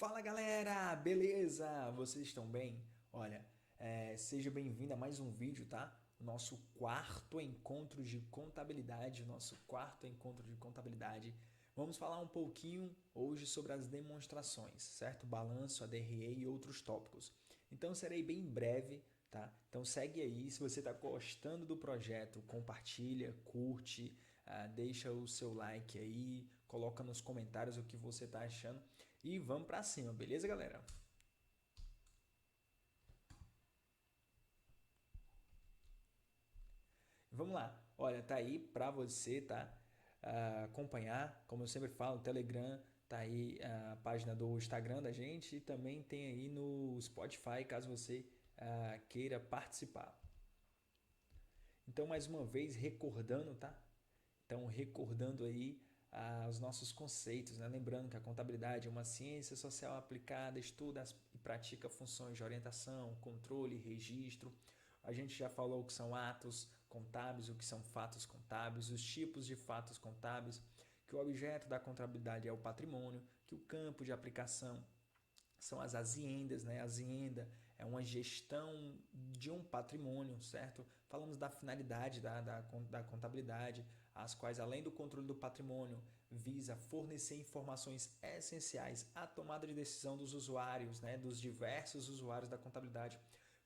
Fala galera, beleza? Vocês estão bem? Olha, seja bem-vindo a mais um vídeo, tá? Nosso quarto encontro de contabilidade, Vamos falar um pouquinho hoje sobre as demonstrações, certo? Balanço, ADRE e outros tópicos. Então serei bem breve, tá? Então segue aí, se você está gostando do projeto, compartilha, curte, deixa o seu like aí, coloca nos comentários o que você está achando e vamos para cima, beleza, galera? Vamos lá. Olha, tá aí para você, tá? Acompanhar, como eu sempre falo, o Telegram, tá aí a página do Instagram da gente e também tem aí no Spotify, caso você queira participar. Então, mais uma vez, recordando, tá? Então, recordando aí os nossos conceitos, né? Lembrando que a contabilidade é uma ciência social aplicada, estuda e pratica funções de orientação, controle, registro. A gente já falou o que são atos contábeis, o que são fatos contábeis, os tipos de fatos contábeis, que o objeto da contabilidade é o patrimônio, que o campo de aplicação são as aziendas, né? A azienda é uma gestão de um patrimônio, certo? Falamos da finalidade da contabilidade, as quais, além do controle do patrimônio, visa fornecer informações essenciais à tomada de decisão dos usuários, né? Dos diversos usuários da contabilidade.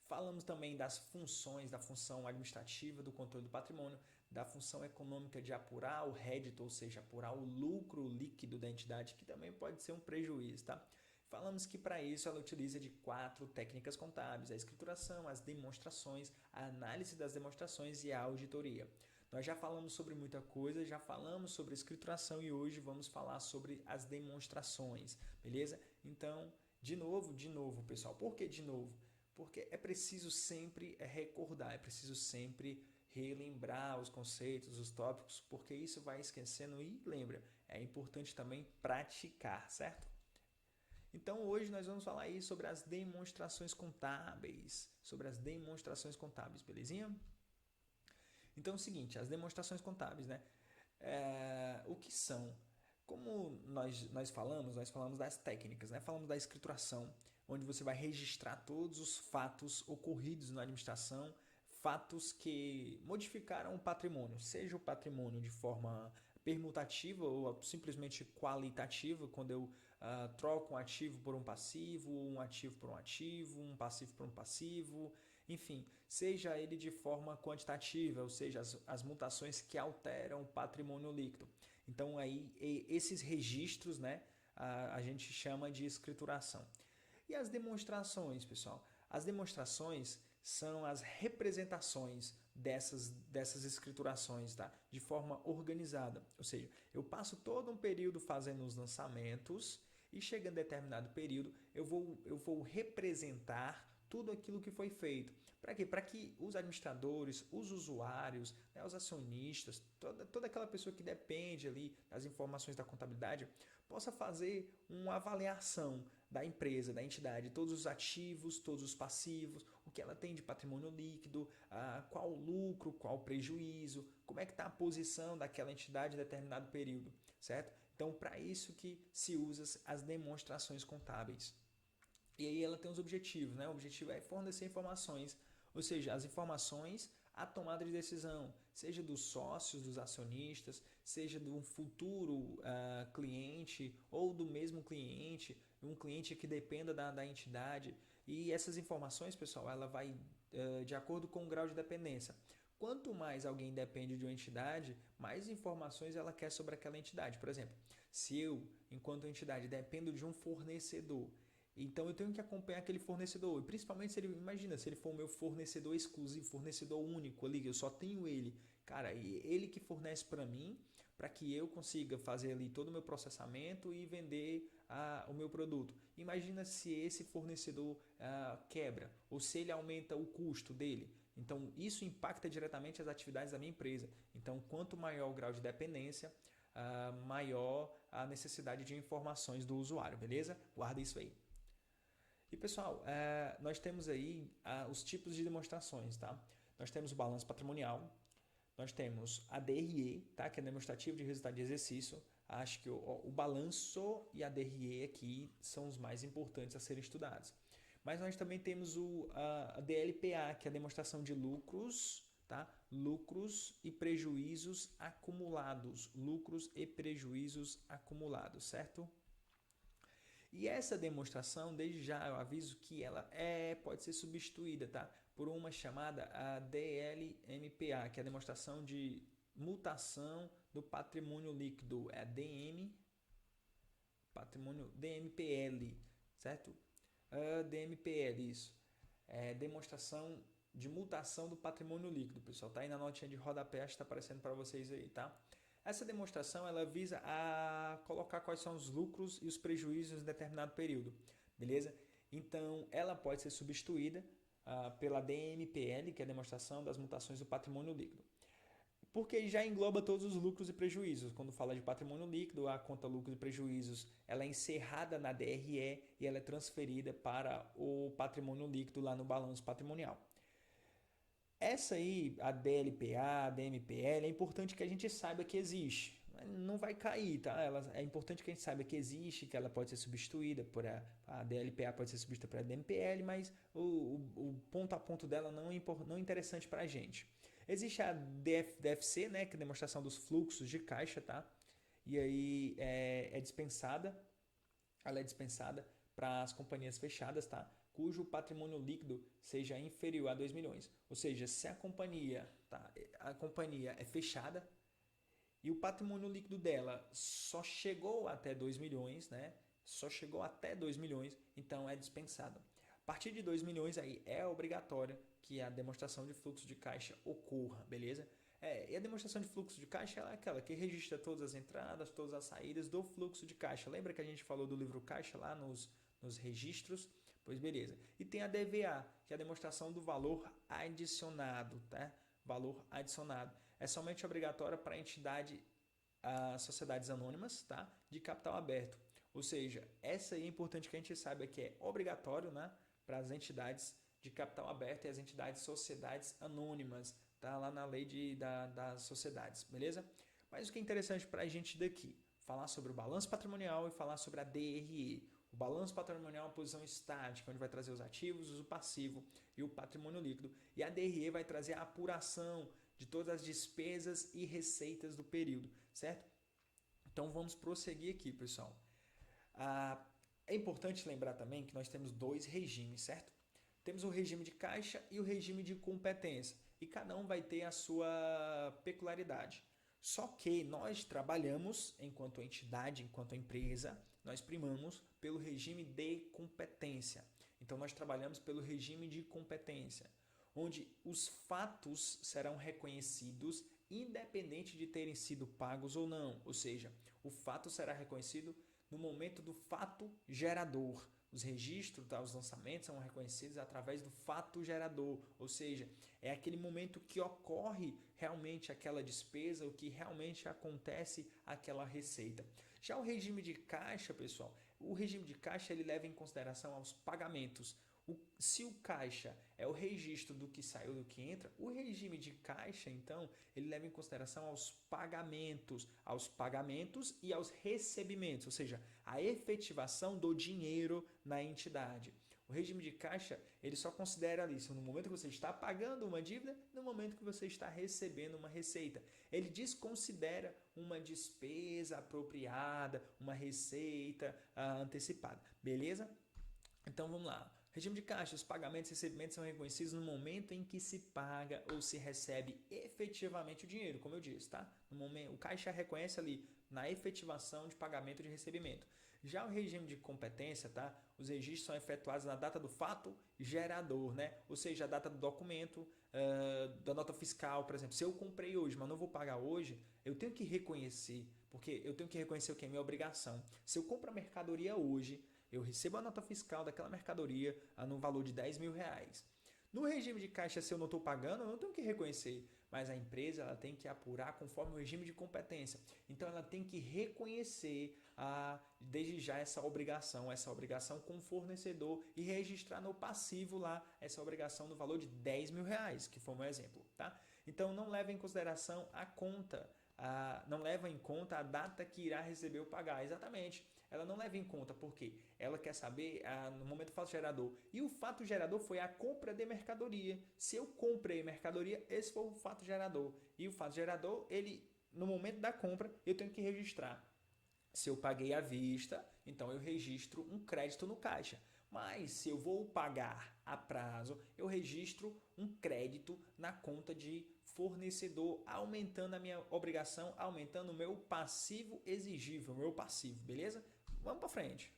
Falamos também das funções, da função administrativa do controle do patrimônio, da função econômica de apurar o rédito, ou seja, apurar o lucro líquido da entidade, que também pode ser um prejuízo, tá? Falamos que para isso ela utiliza de 4 técnicas contábeis: a escrituração, as demonstrações, a análise das demonstrações e a auditoria. Nós já falamos sobre muita coisa, já falamos sobre escrituração e hoje vamos falar sobre as demonstrações, beleza? Então, de novo, pessoal. Por que de novo? Porque é preciso sempre recordar, é preciso sempre relembrar os conceitos, os tópicos, porque isso vai esquecendo e lembra, é importante também praticar, certo? Então hoje nós vamos falar aí sobre as demonstrações contábeis, belezinha? Então é o seguinte, as demonstrações contábeis, né? O que são? Como nós falamos das técnicas, né? Falamos da escrituração, onde você vai registrar todos os fatos ocorridos na administração, fatos que modificaram o patrimônio, seja o patrimônio de forma permutativa ou simplesmente qualitativa, quando eu troco um ativo por um passivo, um ativo por um ativo, um passivo por um passivo, enfim, seja ele de forma quantitativa, ou seja, as mutações que alteram o patrimônio líquido. Então aí esses registros, né, a gente chama de escrituração. E as demonstrações, pessoal? As demonstrações são as representações dessas escriturações, tá? De forma organizada. Ou seja, eu passo todo um período fazendo os lançamentos e chegando a determinado período eu vou representar tudo aquilo que foi feito. Para quê? Para que os administradores, os usuários, né, os acionistas, toda aquela pessoa que depende ali das informações da contabilidade, possa fazer uma avaliação da empresa, da entidade, todos os ativos, todos os passivos, o que ela tem de patrimônio líquido, qual o lucro, qual o prejuízo, como é que está a posição daquela entidade em determinado período, certo? Então, para isso que se usa as demonstrações contábeis. E aí ela tem os objetivos, né? O objetivo é fornecer informações, ou seja, as informações à tomada de decisão, seja dos sócios, dos acionistas, seja de um futuro cliente ou do mesmo cliente, um cliente que dependa da entidade. E essas informações, pessoal, ela vai de acordo com o grau de dependência. Quanto mais alguém depende de uma entidade, mais informações ela quer sobre aquela entidade. Por exemplo, se eu, enquanto entidade, dependo de um fornecedor, então eu tenho que acompanhar aquele fornecedor. E principalmente se ele, imagina, se ele for o meu fornecedor exclusivo, fornecedor único ali, eu só tenho ele. Cara, ele que fornece para mim, para que eu consiga fazer ali todo o meu processamento e vender o meu produto. Imagina se esse fornecedor quebra, ou se ele aumenta o custo dele. Então isso impacta diretamente as atividades da minha empresa. Então quanto maior o grau de dependência, maior a necessidade de informações do usuário, beleza? Guarda isso aí. E pessoal, nós temos aí os tipos de demonstrações, tá? Nós temos o balanço patrimonial, nós temos a DRE, tá? Que é demonstrativo de resultado de exercício. Acho que o balanço e a DRE aqui são os mais importantes a serem estudados. Mas nós também temos a DLPA, que é a demonstração de lucros, tá? Lucros e prejuízos acumulados. Lucros e prejuízos acumulados, certo? E essa demonstração, desde já eu aviso que ela pode ser substituída, tá? Por uma chamada a DLMPA, que é a demonstração de mutação do patrimônio líquido, é DMPL, certo? DMPL, isso. É demonstração de mutação do patrimônio líquido, pessoal. Tá aí na notinha de rodapé, está aparecendo para vocês aí, tá? Essa demonstração ela visa a colocar quais são os lucros e os prejuízos em determinado período, beleza? Então, ela pode ser substituída pela DMPL, que é a demonstração das mutações do patrimônio líquido. Porque já engloba todos os lucros e prejuízos. Quando fala de patrimônio líquido, a conta lucros e prejuízos ela é encerrada na DRE e ela é transferida para o patrimônio líquido lá no balanço patrimonial. Essa aí, a DLPA, a DMPL, é importante que a gente saiba que existe. Não vai cair, tá? É importante que a gente saiba que existe, que ela pode ser substituída por a DLPA, pode ser substituída por a DMPL, mas o ponto a ponto dela não é interessante para a gente. Existe a DFC, né, que é a demonstração dos fluxos de caixa, tá? E aí é dispensada, ela é dispensada para as companhias fechadas, tá? Cujo patrimônio líquido seja inferior a 2 milhões. Ou seja, se a companhia é fechada e o patrimônio líquido dela só chegou até 2 milhões, né? Só chegou até 2 milhões, então é dispensado. A partir de 2 milhões aí é obrigatório que a demonstração de fluxo de caixa ocorra, beleza? E a demonstração de fluxo de caixa é aquela que registra todas as entradas, todas as saídas do fluxo de caixa. Lembra que a gente falou do livro caixa lá nos registros? Pois beleza. E tem a DVA, que é a demonstração do valor adicionado, tá? Valor adicionado. É somente obrigatória para sociedades anônimas, tá? De capital aberto. Ou seja, essa aí é importante que a gente saiba que é obrigatório, né? Para as entidades de capital aberto e as entidades sociedades anônimas, tá? Lá na lei das sociedades, beleza? Mas o que é interessante para a gente daqui? Falar sobre o balanço patrimonial e falar sobre a DRE. O balanço patrimonial é uma posição estática, onde vai trazer os ativos, o passivo e o patrimônio líquido. E a DRE vai trazer a apuração de todas as despesas e receitas do período, certo? Então vamos prosseguir aqui, pessoal. É importante lembrar também que nós temos dois regimes, certo? Temos o regime de caixa e o regime de competência. E cada um vai ter a sua peculiaridade. Só que nós trabalhamos enquanto entidade, enquanto empresa, nós primamos pelo regime de competência. Então nós trabalhamos pelo regime de competência, onde os fatos serão reconhecidos independente de terem sido pagos ou não. Ou seja, o fato será reconhecido no momento do fato gerador. Os registros, os lançamentos são reconhecidos através do fato gerador, ou seja, é aquele momento que ocorre realmente aquela despesa, o que realmente acontece aquela receita. Já o regime de caixa, pessoal, o regime de caixa ele leva em consideração aos pagamentos. Se o caixa é o registro do que saiu, do que entra, o regime de caixa, então, ele leva em consideração aos pagamentos e aos recebimentos, ou seja, a efetivação do dinheiro na entidade. O regime de caixa, ele só considera isso no momento que você está pagando uma dívida, no momento que você está recebendo uma receita. Ele desconsidera uma despesa apropriada, uma receita antecipada. Beleza? Então vamos lá. Regime de caixa, os pagamentos e recebimentos são reconhecidos no momento em que se paga ou se recebe efetivamente o dinheiro, como eu disse, tá? No momento, o caixa reconhece ali na efetivação de pagamento e de recebimento. Já o regime de competência, tá? Os registros são efetuados na data do fato gerador, né? Ou seja, a data do documento, da nota fiscal, por exemplo. Se eu comprei hoje, mas não vou pagar hoje, eu tenho que reconhecer, porque eu tenho que reconhecer o que é minha obrigação. Se eu compro a mercadoria hoje, eu recebo a nota fiscal daquela mercadoria no valor de 10 mil reais. No regime de caixa, se eu não estou pagando, eu não tenho que reconhecer, mas a empresa ela tem que apurar conforme o regime de competência. Então, ela tem que reconhecer desde já essa obrigação com o fornecedor e registrar no passivo lá essa obrigação no valor de 10 mil reais, que foi um exemplo. Tá? Então não leva em consideração a conta, não leva em conta a data que irá receber o pagar. Exatamente. Ela não leva em conta porque ela quer saber no momento do fato gerador. E o fato gerador foi a compra de mercadoria. Se eu comprei mercadoria, esse foi o fato gerador. E o fato gerador, ele no momento da compra, eu tenho que registrar. Se eu paguei à vista, então eu registro um crédito no caixa. Mas se eu vou pagar a prazo, eu registro um crédito na conta de fornecedor, aumentando a minha obrigação, aumentando o meu passivo exigível, meu passivo, beleza? Vamos para frente.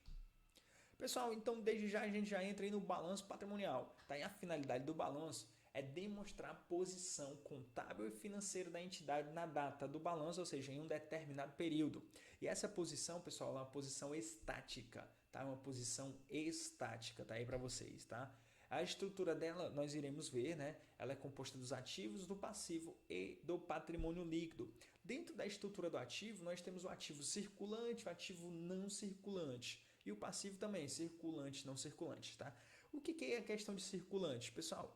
Pessoal, então desde já a gente já entra aí no balanço patrimonial. Tá? E a finalidade do balanço é demonstrar a posição contábil e financeira da entidade na data do balanço, ou seja, em um determinado período. E essa posição, pessoal, é uma posição estática, tá? Uma posição estática, tá aí para vocês, tá? A estrutura dela nós iremos ver, né? Ela é composta dos ativos, do passivo e do patrimônio líquido. Dentro da estrutura do ativo, nós temos o ativo circulante, o ativo não circulante. E o passivo também, circulante, não circulante, tá? O que é a questão de circulante? Pessoal,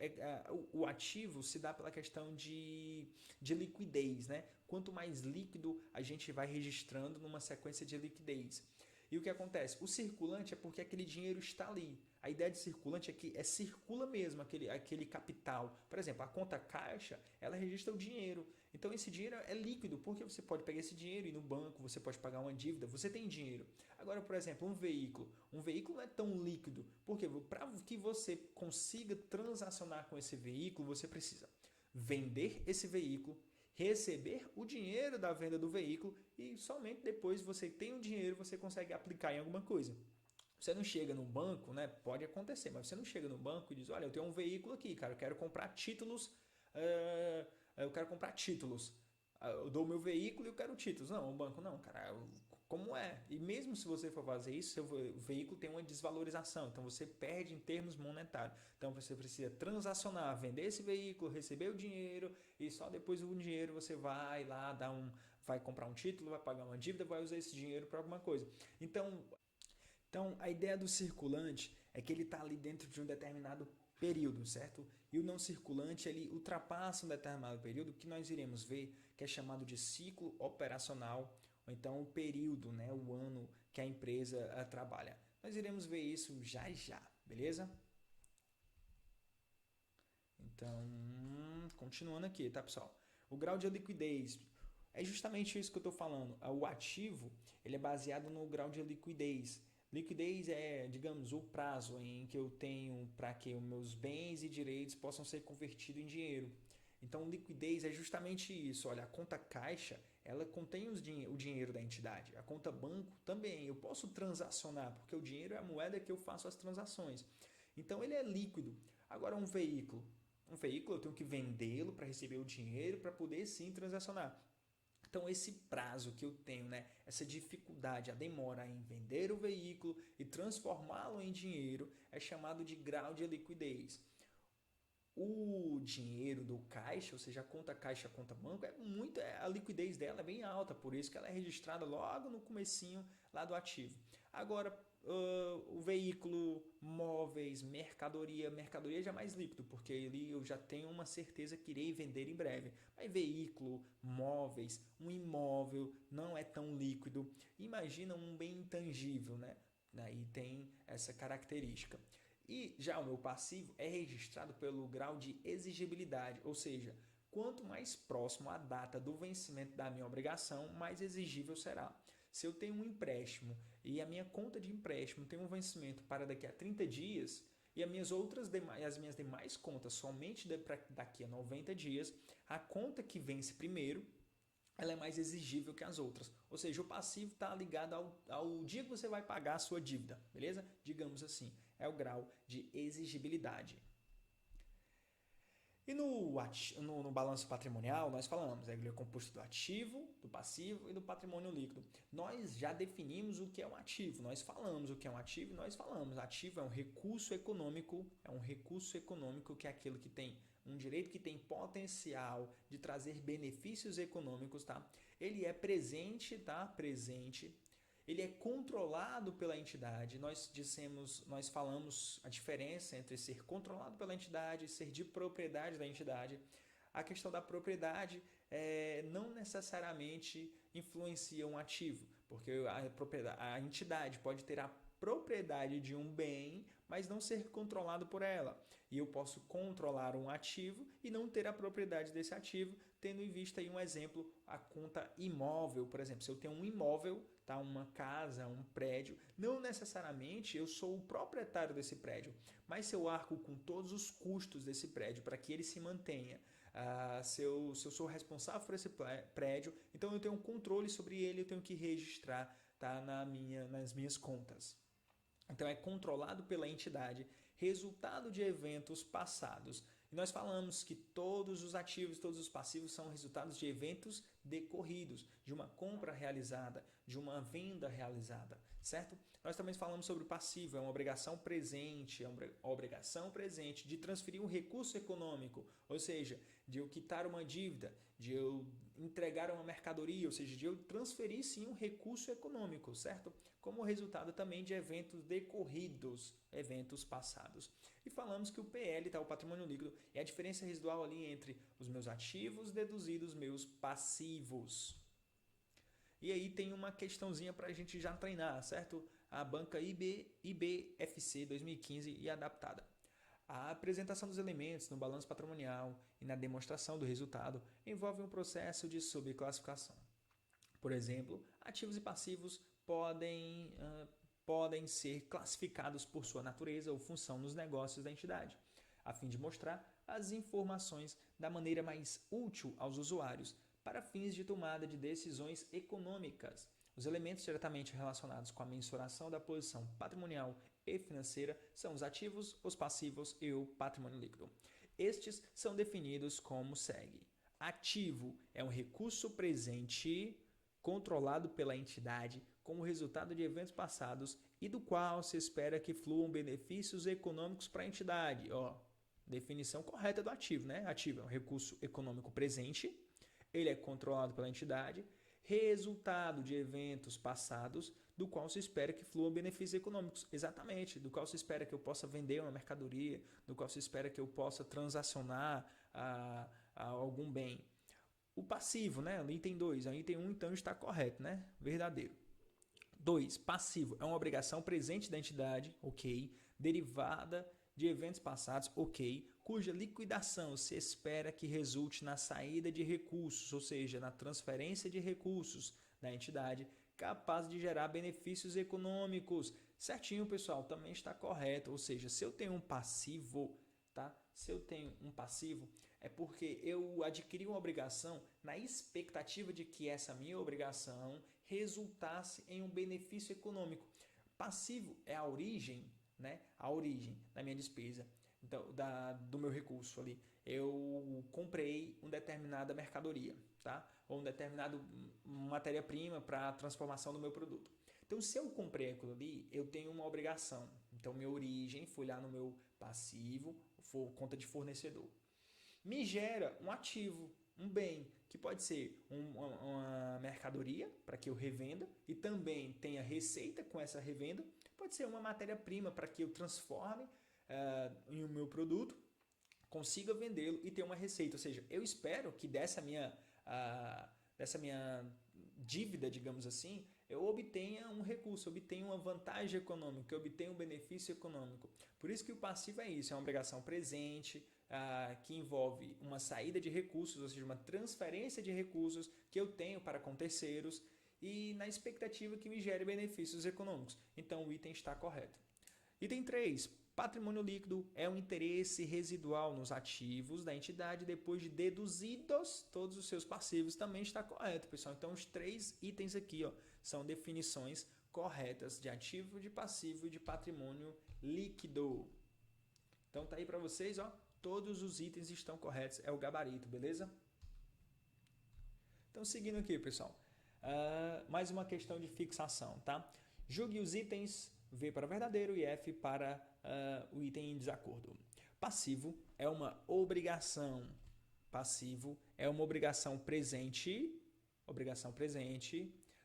o ativo se dá pela questão de liquidez, né? Quanto mais líquido a gente vai registrando numa sequência de liquidez. E o que acontece? O circulante é porque aquele dinheiro está ali. A ideia de circulante é que circula mesmo aquele capital. Por exemplo, a conta caixa, ela registra o dinheiro. Então esse dinheiro é líquido, porque você pode pegar esse dinheiro e ir no banco, você pode pagar uma dívida, você tem dinheiro. Agora, por exemplo, um veículo não é tão líquido, porque para que você consiga transacionar com esse veículo, você precisa vender esse veículo, receber o dinheiro da venda do veículo e somente depois você tem o dinheiro, você consegue aplicar em alguma coisa. Você não chega no banco, né? Pode acontecer, mas você não chega no banco e diz, olha, eu tenho um veículo aqui, cara, eu quero comprar títulos, eu quero comprar títulos. Eu dou o meu veículo e eu quero títulos. Não, o banco não, cara, como é? E mesmo se você for fazer isso, seu veículo tem uma desvalorização, então você perde em termos monetários. Então você precisa transacionar, vender esse veículo, receber o dinheiro e só depois do dinheiro você vai lá vai comprar um título, vai pagar uma dívida, vai usar esse dinheiro para alguma coisa. Então, a ideia do circulante é que ele está ali dentro de um determinado período, certo? E o não circulante, ele ultrapassa um determinado período que nós iremos ver, que é chamado de ciclo operacional, ou então o período, né, o ano que a empresa trabalha. Nós iremos ver isso já já, beleza? Então, continuando aqui, tá, pessoal? O grau de liquidez é justamente isso que eu estou falando. O ativo, ele é baseado no grau de liquidez. Liquidez é, digamos, o prazo em que eu tenho para que os meus bens e direitos possam ser convertidos em dinheiro. Então, liquidez é justamente isso. Olha, a conta caixa, ela contém o dinheiro da entidade. A conta banco também. Eu posso transacionar, porque o dinheiro é a moeda que eu faço as transações. Então, ele é líquido. Agora, um veículo. Um veículo eu tenho que vendê-lo para receber o dinheiro para poder sim transacionar. Então, esse prazo que eu tenho, né, essa dificuldade, a demora em vender o veículo e transformá-lo em dinheiro é chamado de grau de liquidez. O dinheiro do caixa, ou seja, a conta caixa, a conta banco, a liquidez dela é bem alta, por isso que ela é registrada logo no comecinho lá do ativo. Agora, o veículo, móveis, mercadoria já é mais líquido, porque ali eu já tenho uma certeza que irei vender em breve. Mas veículo, móveis, um imóvel não é tão líquido. Imagina um bem intangível, né? Aí tem essa característica. E já o meu passivo é registrado pelo grau de exigibilidade, ou seja, quanto mais próximo à data do vencimento da minha obrigação, mais exigível será. Se eu tenho um empréstimo e a minha conta de empréstimo tem um vencimento para daqui a 30 dias e as minhas demais contas somente daqui a 90 dias, a conta que vence primeiro ela é mais exigível que as outras. Ou seja, o passivo está ligado ao dia que você vai pagar a sua dívida, beleza? Digamos assim, é o grau de exigibilidade. E no balanço patrimonial, nós falamos, ele é composto do ativo, do passivo e do patrimônio líquido. Nós já definimos o que é um ativo, nós falamos o que é um ativo e nós falamos, ativo é um recurso econômico que é aquilo que tem um direito que tem potencial de trazer benefícios econômicos, tá? Ele é presente, tá? Presente. Ele é controlado pela entidade. Nós falamos a diferença entre ser controlado pela entidade e ser de propriedade da entidade. A questão da propriedade não necessariamente influencia um ativo, porque a entidade pode ter a propriedade de um bem, mas não ser controlado por ela. E eu posso controlar um ativo e não ter a propriedade desse ativo, tendo em vista aí um exemplo, a conta imóvel, por exemplo. Se eu tenho um imóvel, tá, uma casa, um prédio, não necessariamente eu sou o proprietário desse prédio, mas se eu arco com todos os custos desse prédio para que ele se mantenha, se eu sou responsável por esse prédio, então eu tenho um controle sobre ele, eu tenho que registrar, tá, nas minhas contas. Então é controlado pela entidade, resultado de eventos passados. E nós falamos que todos os ativos, todos os passivos são resultados de eventos decorridos, de uma compra realizada, de uma venda realizada, certo? Nós também falamos sobre o passivo, é uma obrigação presente, de transferir um recurso econômico, ou seja, de eu quitar uma dívida, de eu entregar uma mercadoria, ou seja, de eu transferir sim um recurso econômico, certo? Como resultado também de eventos decorridos, eventos passados. E falamos que o PL, tá, o patrimônio líquido, é a diferença residual ali entre os meus ativos deduzidos meus passivos. E aí tem uma questãozinha para a gente já treinar, certo? A banca IBFC 2015 e adaptada. A apresentação dos elementos no balanço patrimonial e na demonstração do resultado envolve um processo de subclassificação. Por exemplo, ativos e passivos podem ser classificados por sua natureza ou função nos negócios da entidade, a fim de mostrar as informações da maneira mais útil aos usuários para fins de tomada de decisões econômicas. Os elementos diretamente relacionados com a mensuração da posição patrimonial e financeira são os ativos, os passivos e o patrimônio líquido. Estes são definidos como segue. Ativo é um recurso presente controlado pela entidade como resultado de eventos passados e do qual se espera que fluam benefícios econômicos para a entidade. Definição correta do ativo, né? Ativo é um recurso econômico presente, ele é controlado pela entidade, resultado de eventos passados, do qual se espera que fluam benefícios econômicos. Exatamente, do qual se espera que eu possa vender uma mercadoria, do qual se espera que eu possa transacionar algum bem. O passivo, né? O item 2, o item 1 então está correto, né? Verdadeiro. 2. Passivo é uma obrigação presente da entidade, ok, derivada de eventos passados, ok, cuja liquidação se espera que resulte na saída de recursos, ou seja, na transferência de recursos da entidade, capaz de gerar benefícios econômicos. Certinho, pessoal, também está correto. Ou seja, se eu tenho um passivo, tá? Se eu tenho um passivo, é porque eu adquiri uma obrigação na expectativa de que essa minha obrigação resultasse em um benefício econômico. Passivo é a origem, né? A origem da minha despesa, então, do meu recurso ali. Eu comprei uma determinada mercadoria, tá? Ou uma determinada matéria-prima para a transformação do meu produto. Então, se eu comprei aquilo ali, eu tenho uma obrigação. Então, minha origem foi lá no meu passivo, conta de fornecedor. Me gera um ativo, um bem, que pode ser uma mercadoria para que eu revenda e também tenha receita com essa revenda. Pode ser uma matéria-prima para que eu transforme em o meu produto, consiga vendê-lo e ter uma receita. Ou seja, eu espero que dessa minha dívida, digamos assim, eu obtenha um recurso, obtenha uma vantagem econômica, eu obtenha um benefício econômico. Por isso que o passivo é isso, é uma obrigação presente, que envolve uma saída de recursos, ou seja, uma transferência de recursos que eu tenho para com terceiros e na expectativa que me gere benefícios econômicos. Então o item está correto. Item 3. Patrimônio líquido é um interesse residual nos ativos da entidade depois de deduzidos todos os seus passivos. Também está correto, pessoal. Então os 3 itens aqui são definições corretas de ativo, de passivo e de patrimônio líquido. Então tá aí para vocês, todos os itens estão corretos, é o gabarito, beleza? Então seguindo aqui, pessoal, mais uma questão de fixação, tá? Julgue os itens V para verdadeiro e F para o item em desacordo. Passivo é uma obrigação. Passivo é uma obrigação presente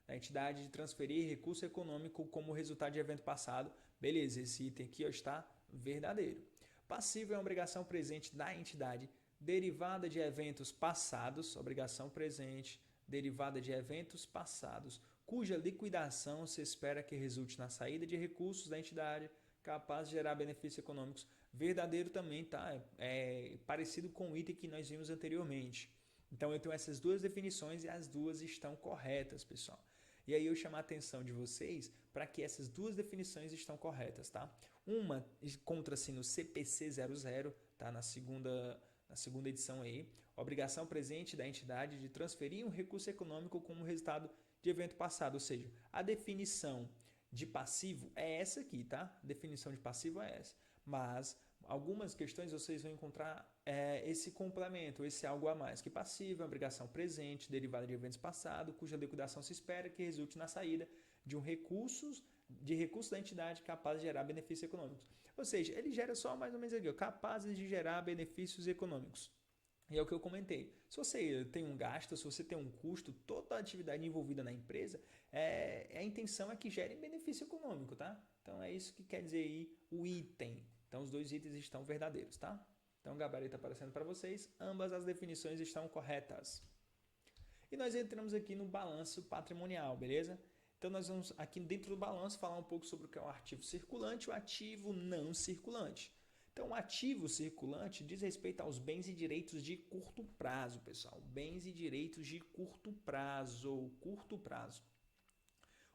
da entidade de transferir recurso econômico como resultado de evento passado. Beleza, esse item aqui está verdadeiro. Passivo é uma obrigação presente da entidade derivada de eventos passados, obrigação presente, derivada de eventos passados, cuja liquidação se espera que resulte na saída de recursos da entidade capaz de gerar benefícios econômicos. Verdadeiro também, tá? É parecido com o item que nós vimos anteriormente. Então eu tenho essas duas definições e as duas estão corretas, pessoal. E aí eu chamo a atenção de vocês para que essas duas definições estão corretas, tá? Uma encontra-se no CPC 00, tá? Na segunda edição aí, obrigação presente da entidade de transferir um recurso econômico como resultado de evento passado, ou seja, a definição de passivo é essa aqui, tá? A definição de passivo é essa, mas algumas questões vocês vão encontrar esse complemento, esse algo a mais, que passivo é obrigação presente, derivada de eventos passados, cuja liquidação se espera que resulte na saída de recurso da entidade capaz de gerar benefícios econômicos. Ou seja, ele gera só mais ou menos aqui, capazes de gerar benefícios econômicos. E é o que eu comentei. Se você tem um gasto, se você tem um custo, toda a atividade envolvida na empresa, a intenção é que gere benefício econômico, tá? Então é isso que quer dizer aí o item. Então os dois itens estão verdadeiros, tá? Então o gabarito aparecendo para vocês, ambas as definições estão corretas. E nós entramos aqui no balanço patrimonial, beleza? Então nós vamos aqui dentro do balanço falar um pouco sobre o que é o ativo circulante e o ativo não circulante. Então o ativo circulante diz respeito aos bens e direitos de curto prazo, pessoal. Bens e direitos de curto prazo.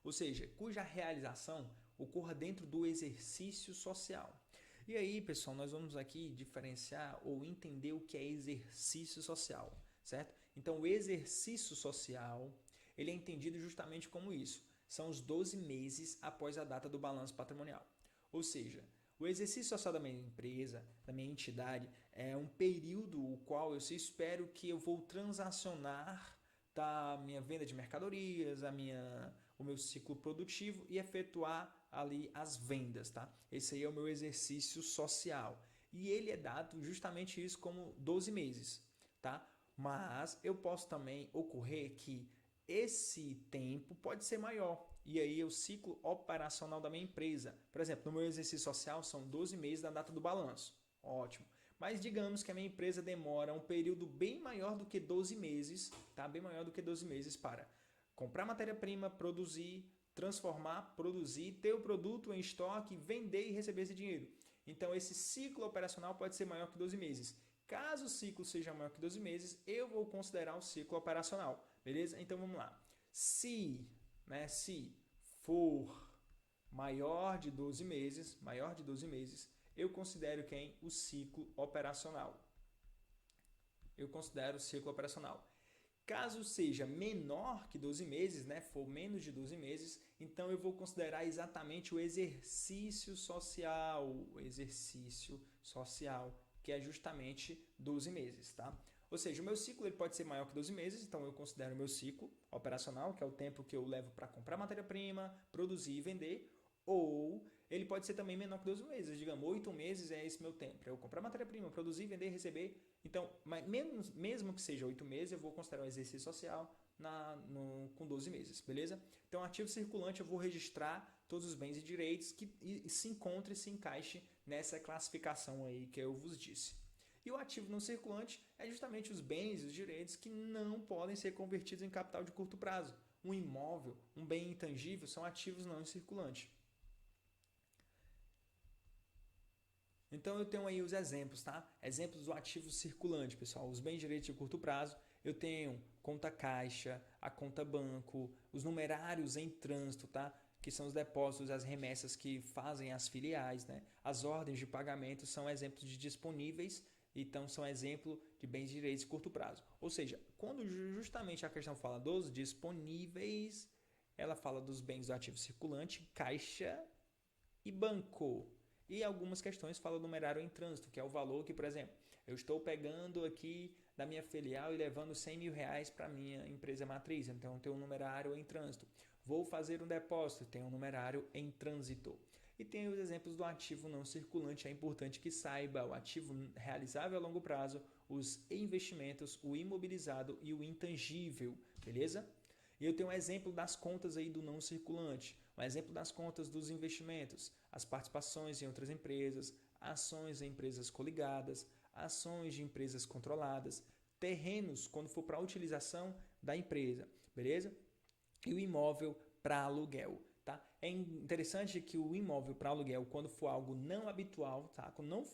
Ou seja, cuja realização ocorra dentro do exercício social. E aí, pessoal, nós vamos aqui diferenciar ou entender o que é exercício social, certo? Então, o exercício social, ele é entendido justamente como isso. São os 12 meses após a data do balanço patrimonial. Ou seja, o exercício social da minha empresa, da minha entidade, é um período o qual eu espero que eu vou transacionar a minha venda de mercadorias, o meu ciclo produtivo e efetuar ali as vendas, tá? Esse aí é o meu exercício social. E ele é dado justamente isso como 12 meses, tá? Mas eu posso também ocorrer que esse tempo pode ser maior. E aí o ciclo operacional da minha empresa. Por exemplo, no meu exercício social são 12 meses da data do balanço. Ótimo. Mas digamos que a minha empresa demora um período bem maior do que 12 meses, tá? Bem maior do que 12 meses para comprar matéria-prima, produzir, transformar, produzir, ter o produto em estoque, vender e receber esse dinheiro. Então esse ciclo operacional pode ser maior que 12 meses. Caso o ciclo seja maior que 12 meses, eu vou considerar o ciclo operacional, beleza? Então vamos lá. Se for maior de 12 meses, eu considero quem? O ciclo operacional. Caso seja menor que 12 meses, for menos de 12 meses, então eu vou considerar exatamente o exercício social, que é justamente 12 meses, tá? Ou seja, o meu ciclo ele pode ser maior que 12 meses, então eu considero o meu ciclo operacional, que é o tempo que eu levo para comprar matéria-prima, produzir e vender, ou ele pode ser também menor que 12 meses, digamos, 8 meses é esse meu tempo, para eu comprar matéria-prima, produzir, vender, receber. Então, mesmo que seja 8 meses, eu vou considerar um exercício social com 12 meses, beleza? Então, ativo circulante, eu vou registrar todos os bens e direitos que se encontre e se encaixe nessa classificação aí que eu vos disse. E o ativo não circulante é justamente os bens e os direitos que não podem ser convertidos em capital de curto prazo. Um imóvel, um bem intangível são ativos não circulantes. Então eu tenho aí os exemplos, tá? Exemplos do ativo circulante, pessoal. Os bens e direitos de curto prazo, eu tenho conta caixa, a conta banco, os numerários em trânsito, tá? Que são os depósitos, as remessas que fazem as filiais, né? As ordens de pagamento são exemplos de disponíveis, então são exemplo de bens e direitos de curto prazo. Ou seja, quando justamente a questão fala dos disponíveis, ela fala dos bens do ativo circulante, caixa e banco. E algumas questões falam do numerário em trânsito, que é o valor que, por exemplo, eu estou pegando aqui da minha filial e levando 100 mil reais para a minha empresa matriz, então tem um numerário em trânsito. Vou fazer um depósito, tem um numerário em trânsito. E tem os exemplos do ativo não circulante, é importante que saiba o ativo realizável a longo prazo, os investimentos, o imobilizado e o intangível, beleza? E eu tenho um exemplo das contas aí do não circulante, um exemplo das contas dos investimentos, as participações em outras empresas, ações em empresas coligadas, ações de empresas controladas, terrenos quando for para a utilização da empresa, beleza? E o imóvel para aluguel. Tá? É interessante que o imóvel para aluguel, quando for algo não habitual, tá? Quando não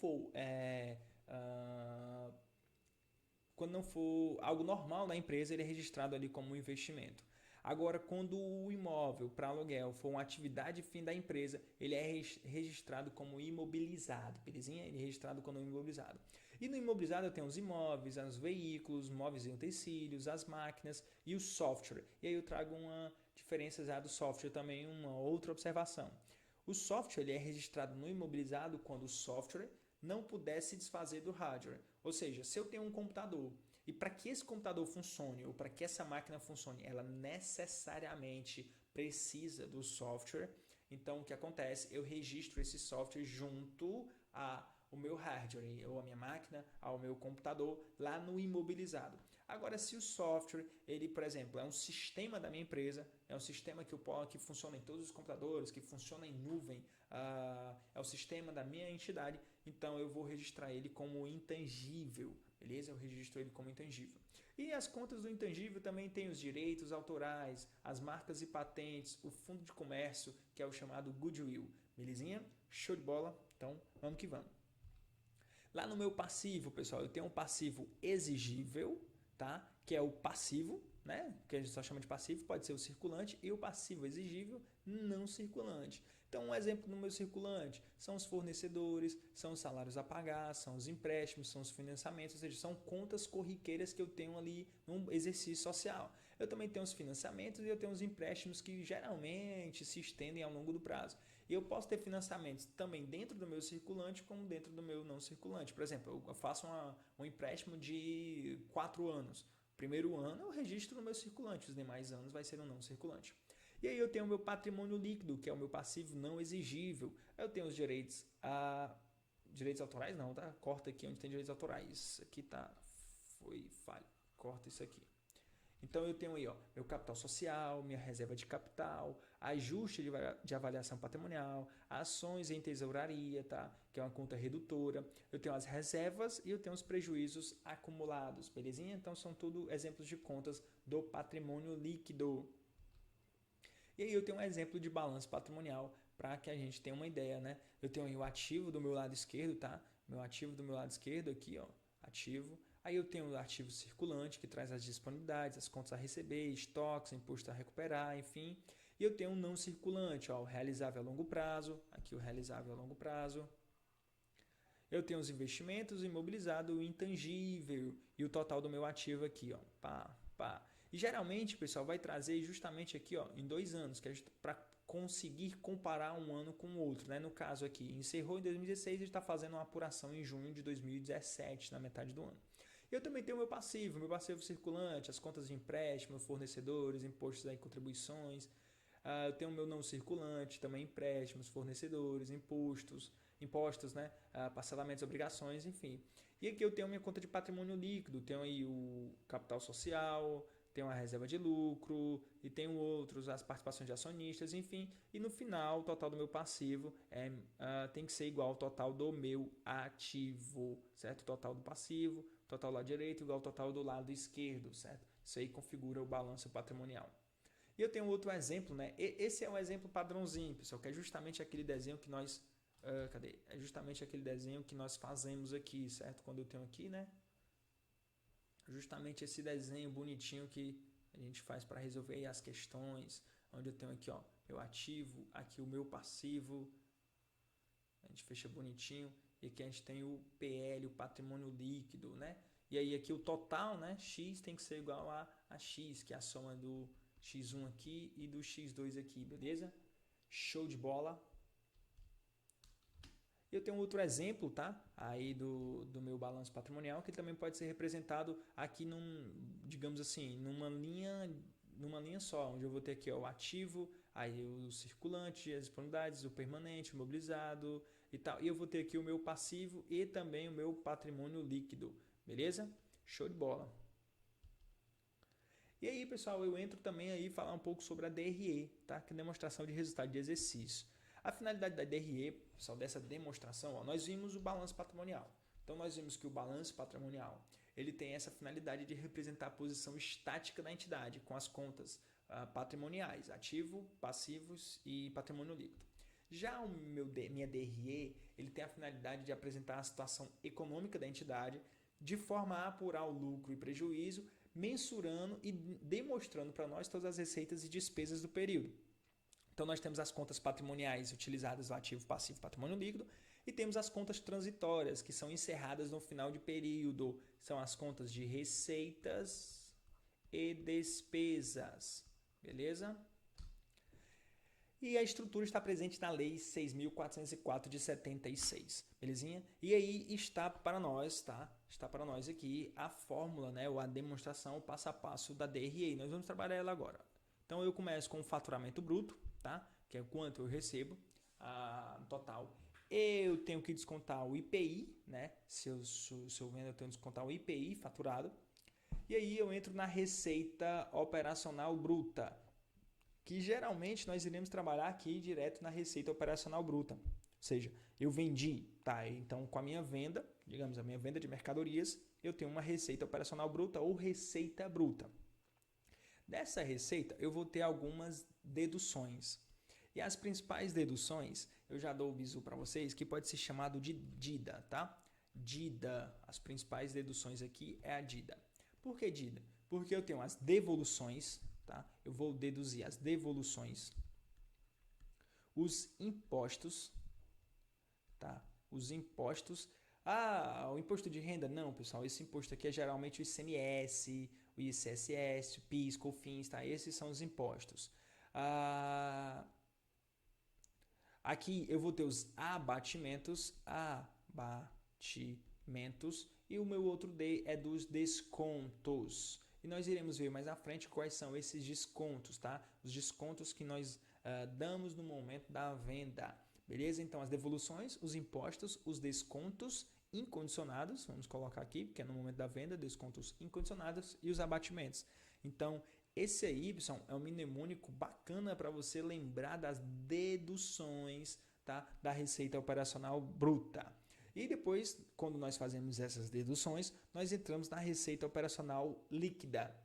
for algo normal na empresa, ele é registrado ali como um investimento. Agora, quando o imóvel para aluguel for uma atividade fim da empresa, ele é registrado como imobilizado, belezinha? Ele é registrado como imobilizado. E no imobilizado eu tenho os imóveis, os veículos, móveis e utensílios, as máquinas e o software. E aí eu trago uma diferença já do software também, uma outra observação. O software ele é registrado no imobilizado quando o software não puder se desfazer do hardware. Ou seja, se eu tenho um computador e para que esse computador funcione ou para que essa máquina funcione, ela necessariamente precisa do software. Então, o que acontece? Eu registro esse software junto ao meu hardware, ou a minha máquina, ao meu computador, lá no imobilizado. Agora, se o software, ele, por exemplo, é um sistema da minha empresa, é um sistema que funciona em todos os computadores, que funciona em nuvem, é o sistema da minha entidade, então eu vou registrar ele como intangível, beleza? Eu registro ele como intangível. E as contas do intangível também tem os direitos autorais, as marcas e patentes, o fundo de comércio, que é o chamado goodwill, belezinha? Show de bola? Então, vamos que vamos. Lá no meu passivo, pessoal, eu tenho um passivo exigível, tá? Que é o passivo, né? Que a gente só chama de passivo, pode ser o circulante, e o passivo exigível não circulante. Então, um exemplo no meu circulante são os fornecedores, são os salários a pagar, são os empréstimos, são os financiamentos, ou seja, são contas corriqueiras que eu tenho ali num exercício social. Eu também tenho os financiamentos e eu tenho os empréstimos que geralmente se estendem ao longo do prazo. E eu posso ter financiamentos também dentro do meu circulante como dentro do meu não circulante. Por exemplo, eu faço um empréstimo de 4 anos. Primeiro ano eu registro no meu circulante, os demais anos vai ser no não circulante. E aí eu tenho o meu patrimônio líquido, que é o meu passivo não exigível. Eu tenho os direitos direitos autorais não, tá? Corta aqui onde tem direitos autorais. Aqui tá, foi falha. Corta isso aqui. Então eu tenho aí, ó, meu capital social, minha reserva de capital, ajuste de avaliação patrimonial, ações em tesouraria, tá? Que é uma conta redutora. Eu tenho as reservas e eu tenho os prejuízos acumulados, belezinha? Então são tudo exemplos de contas do patrimônio líquido. E aí eu tenho um exemplo de balanço patrimonial para que a gente tenha uma ideia, né? Eu tenho aí o ativo do meu lado esquerdo, tá? Meu ativo do meu lado esquerdo aqui, ó, ativo. Aí eu tenho o ativo circulante, que traz as disponibilidades, as contas a receber, estoques, imposto a recuperar, enfim. E eu tenho um não circulante, ó, o realizável a longo prazo, aqui o realizável a longo prazo. Eu tenho os investimentos, o imobilizado, o intangível e o total do meu ativo aqui, ó, pá, pá. E geralmente, pessoal, vai trazer justamente aqui, ó, em 2 anos, que para conseguir comparar um ano com o outro, né? No caso aqui, encerrou em 2016 e está fazendo uma apuração em junho de 2017, na metade do ano. Eu também tenho meu passivo circulante, as contas de empréstimo, fornecedores, impostos e contribuições. Eu tenho o meu não circulante, também empréstimos, fornecedores, impostos, né? Parcelamentos, obrigações, enfim. E aqui eu tenho minha conta de patrimônio líquido, tenho aí o capital social, tenho a reserva de lucro e tenho outros, as participações de acionistas, enfim. E no final, o total do meu passivo tem que ser igual ao total do meu ativo, certo? O total do passivo, total do lado direito igual ao total do lado esquerdo, certo? Isso aí configura o balanço patrimonial. E eu tenho outro exemplo, né? Esse é um exemplo padrãozinho, pessoal, que é justamente aquele desenho que nós... cadê? É justamente aquele desenho que nós fazemos aqui, certo? Quando eu tenho aqui, né? Justamente esse desenho bonitinho que a gente faz para resolver as questões, onde eu tenho aqui, ó, meu ativo, aqui o meu passivo, a gente fecha bonitinho, e aqui a gente tem o PL, o patrimônio líquido, né? E aí aqui o total, né? X tem que ser igual a X, que é a soma do X1 aqui e do X2 aqui, beleza? Show de bola! Eu tenho outro exemplo, tá? Aí do meu balanço patrimonial, que também pode ser representado aqui digamos assim, numa linha só, onde eu vou ter aqui ó, o ativo, aí o circulante, as disponibilidades, o permanente, o mobilizado e tal. E eu vou ter aqui o meu passivo e também o meu patrimônio líquido, beleza? Show de bola! E aí, pessoal, eu entro também aí falar um pouco sobre a DRE, tá? Que é a demonstração de resultado de exercício. A finalidade da DRE, pessoal, dessa demonstração, ó, nós vimos o balanço patrimonial. Então nós vimos que o balanço patrimonial ele tem essa finalidade de representar a posição estática da entidade com as contas patrimoniais, ativo, passivos e patrimônio líquido. Já o minha DRE, ele tem a finalidade de apresentar a situação econômica da entidade de forma a apurar o lucro e prejuízo, mensurando e demonstrando para nós todas as receitas e despesas do período. Então nós temos as contas patrimoniais utilizadas no ativo, passivo, patrimônio líquido, e temos as contas transitórias, que são encerradas no final de período. São as contas de receitas e despesas. Beleza? E a estrutura está presente na Lei 6.404 de 76, belezinha? E aí está para nós, tá? Está para nós aqui a fórmula, né? Ou a demonstração, o passo a passo da DRE. Nós vamos trabalhar ela agora. Então eu começo com o faturamento bruto, tá? Que é o quanto eu recebo no total. Eu tenho que descontar o IPI, né? Se eu vendo, eu tenho que descontar o IPI faturado. E aí eu entro na receita operacional bruta, que geralmente nós iremos trabalhar aqui direto na receita operacional bruta. Ou seja, eu vendi, tá? Então com a minha venda, digamos a minha venda de mercadorias, eu tenho uma receita operacional bruta ou receita bruta. Dessa receita eu vou ter algumas deduções. E as principais deduções, eu já dou o bizu para vocês, que pode ser chamado de DIDA, tá? DIDA, as principais deduções aqui é a DIDA. Por que DIDA? Porque eu tenho as devoluções, tá? Eu vou deduzir as devoluções, os impostos, tá? Os impostos. O imposto de renda? Não, pessoal, esse imposto aqui é geralmente o ICMS, o ICSS, o PIS, COFINS, tá? Esses são os impostos. Aqui eu vou ter os abatimentos, e o meu outro D é dos descontos. E nós iremos ver mais à frente quais são esses descontos, tá? Os descontos que nós damos no momento da venda, beleza? Então as devoluções, os impostos, os descontos incondicionados, vamos colocar aqui, porque é no momento da venda, descontos incondicionados e os abatimentos. Então esse aí, pessoal, é um mnemônico bacana para você lembrar das deduções, tá? Da receita operacional bruta. E depois, quando nós fazemos essas deduções, nós entramos na receita operacional líquida.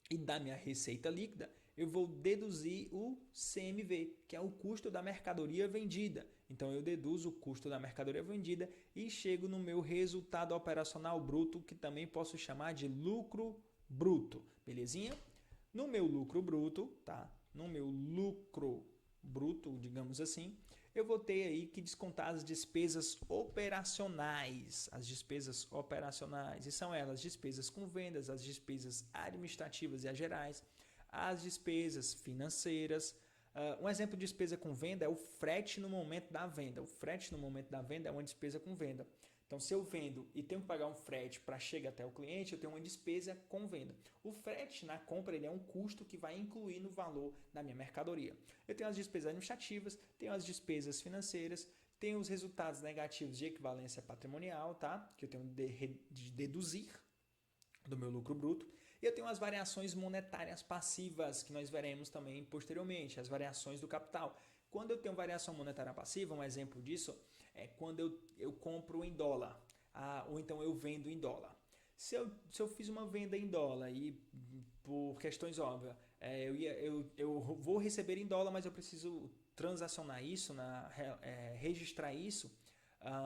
E da minha receita líquida, eu vou deduzir o CMV, que é o custo da mercadoria vendida. Então eu deduzo o custo da mercadoria vendida e chego no meu resultado operacional bruto, que também posso chamar de lucro bruto. Belezinha? No meu lucro bruto, tá? No meu lucro bruto, digamos assim, eu vou ter aí que descontar as despesas operacionais. As despesas operacionais, e são elas despesas com vendas, as despesas administrativas e as gerais, as despesas financeiras. Um exemplo de despesa com venda é o frete no momento da venda. O frete no momento da venda é uma despesa com venda. Então, se eu vendo e tenho que pagar um frete para chegar até o cliente, eu tenho uma despesa com venda. O frete na compra ele é um custo que vai incluir no valor da minha mercadoria. Eu tenho as despesas administrativas, tenho as despesas financeiras, tenho os resultados negativos de equivalência patrimonial, tá? Que eu tenho de deduzir do meu lucro bruto. E eu tenho as variações monetárias passivas, que nós veremos também posteriormente, as variações do capital. Quando eu tenho variação monetária passiva, um exemplo disso é quando eu compro em dólar, ou então eu vendo em dólar. Se eu fiz uma venda em dólar e por questões óbvias, eu vou receber em dólar, mas eu preciso transacionar isso, registrar isso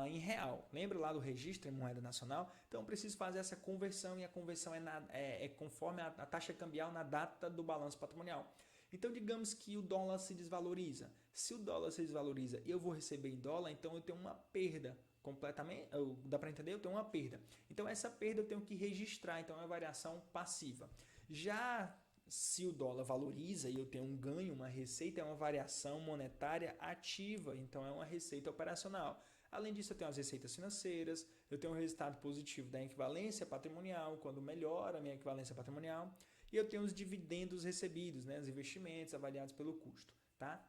em real. Lembra lá do registro em moeda nacional? Então eu preciso fazer essa conversão e a conversão é conforme a taxa cambial na data do balanço patrimonial. Então, digamos que o dólar se desvaloriza. Se o dólar se desvaloriza e eu vou receber em dólar, então eu tenho uma perda completamente. Dá para entender? Eu tenho uma perda. Então, essa perda eu tenho que registrar. Então, é uma variação passiva. Já se o dólar valoriza e eu tenho um ganho, uma receita, é uma variação monetária ativa. Então, é uma receita operacional. Além disso, eu tenho as receitas financeiras, eu tenho um resultado positivo da equivalência patrimonial, quando melhora a minha equivalência patrimonial. E eu tenho os dividendos recebidos, né? Os investimentos avaliados pelo custo, tá?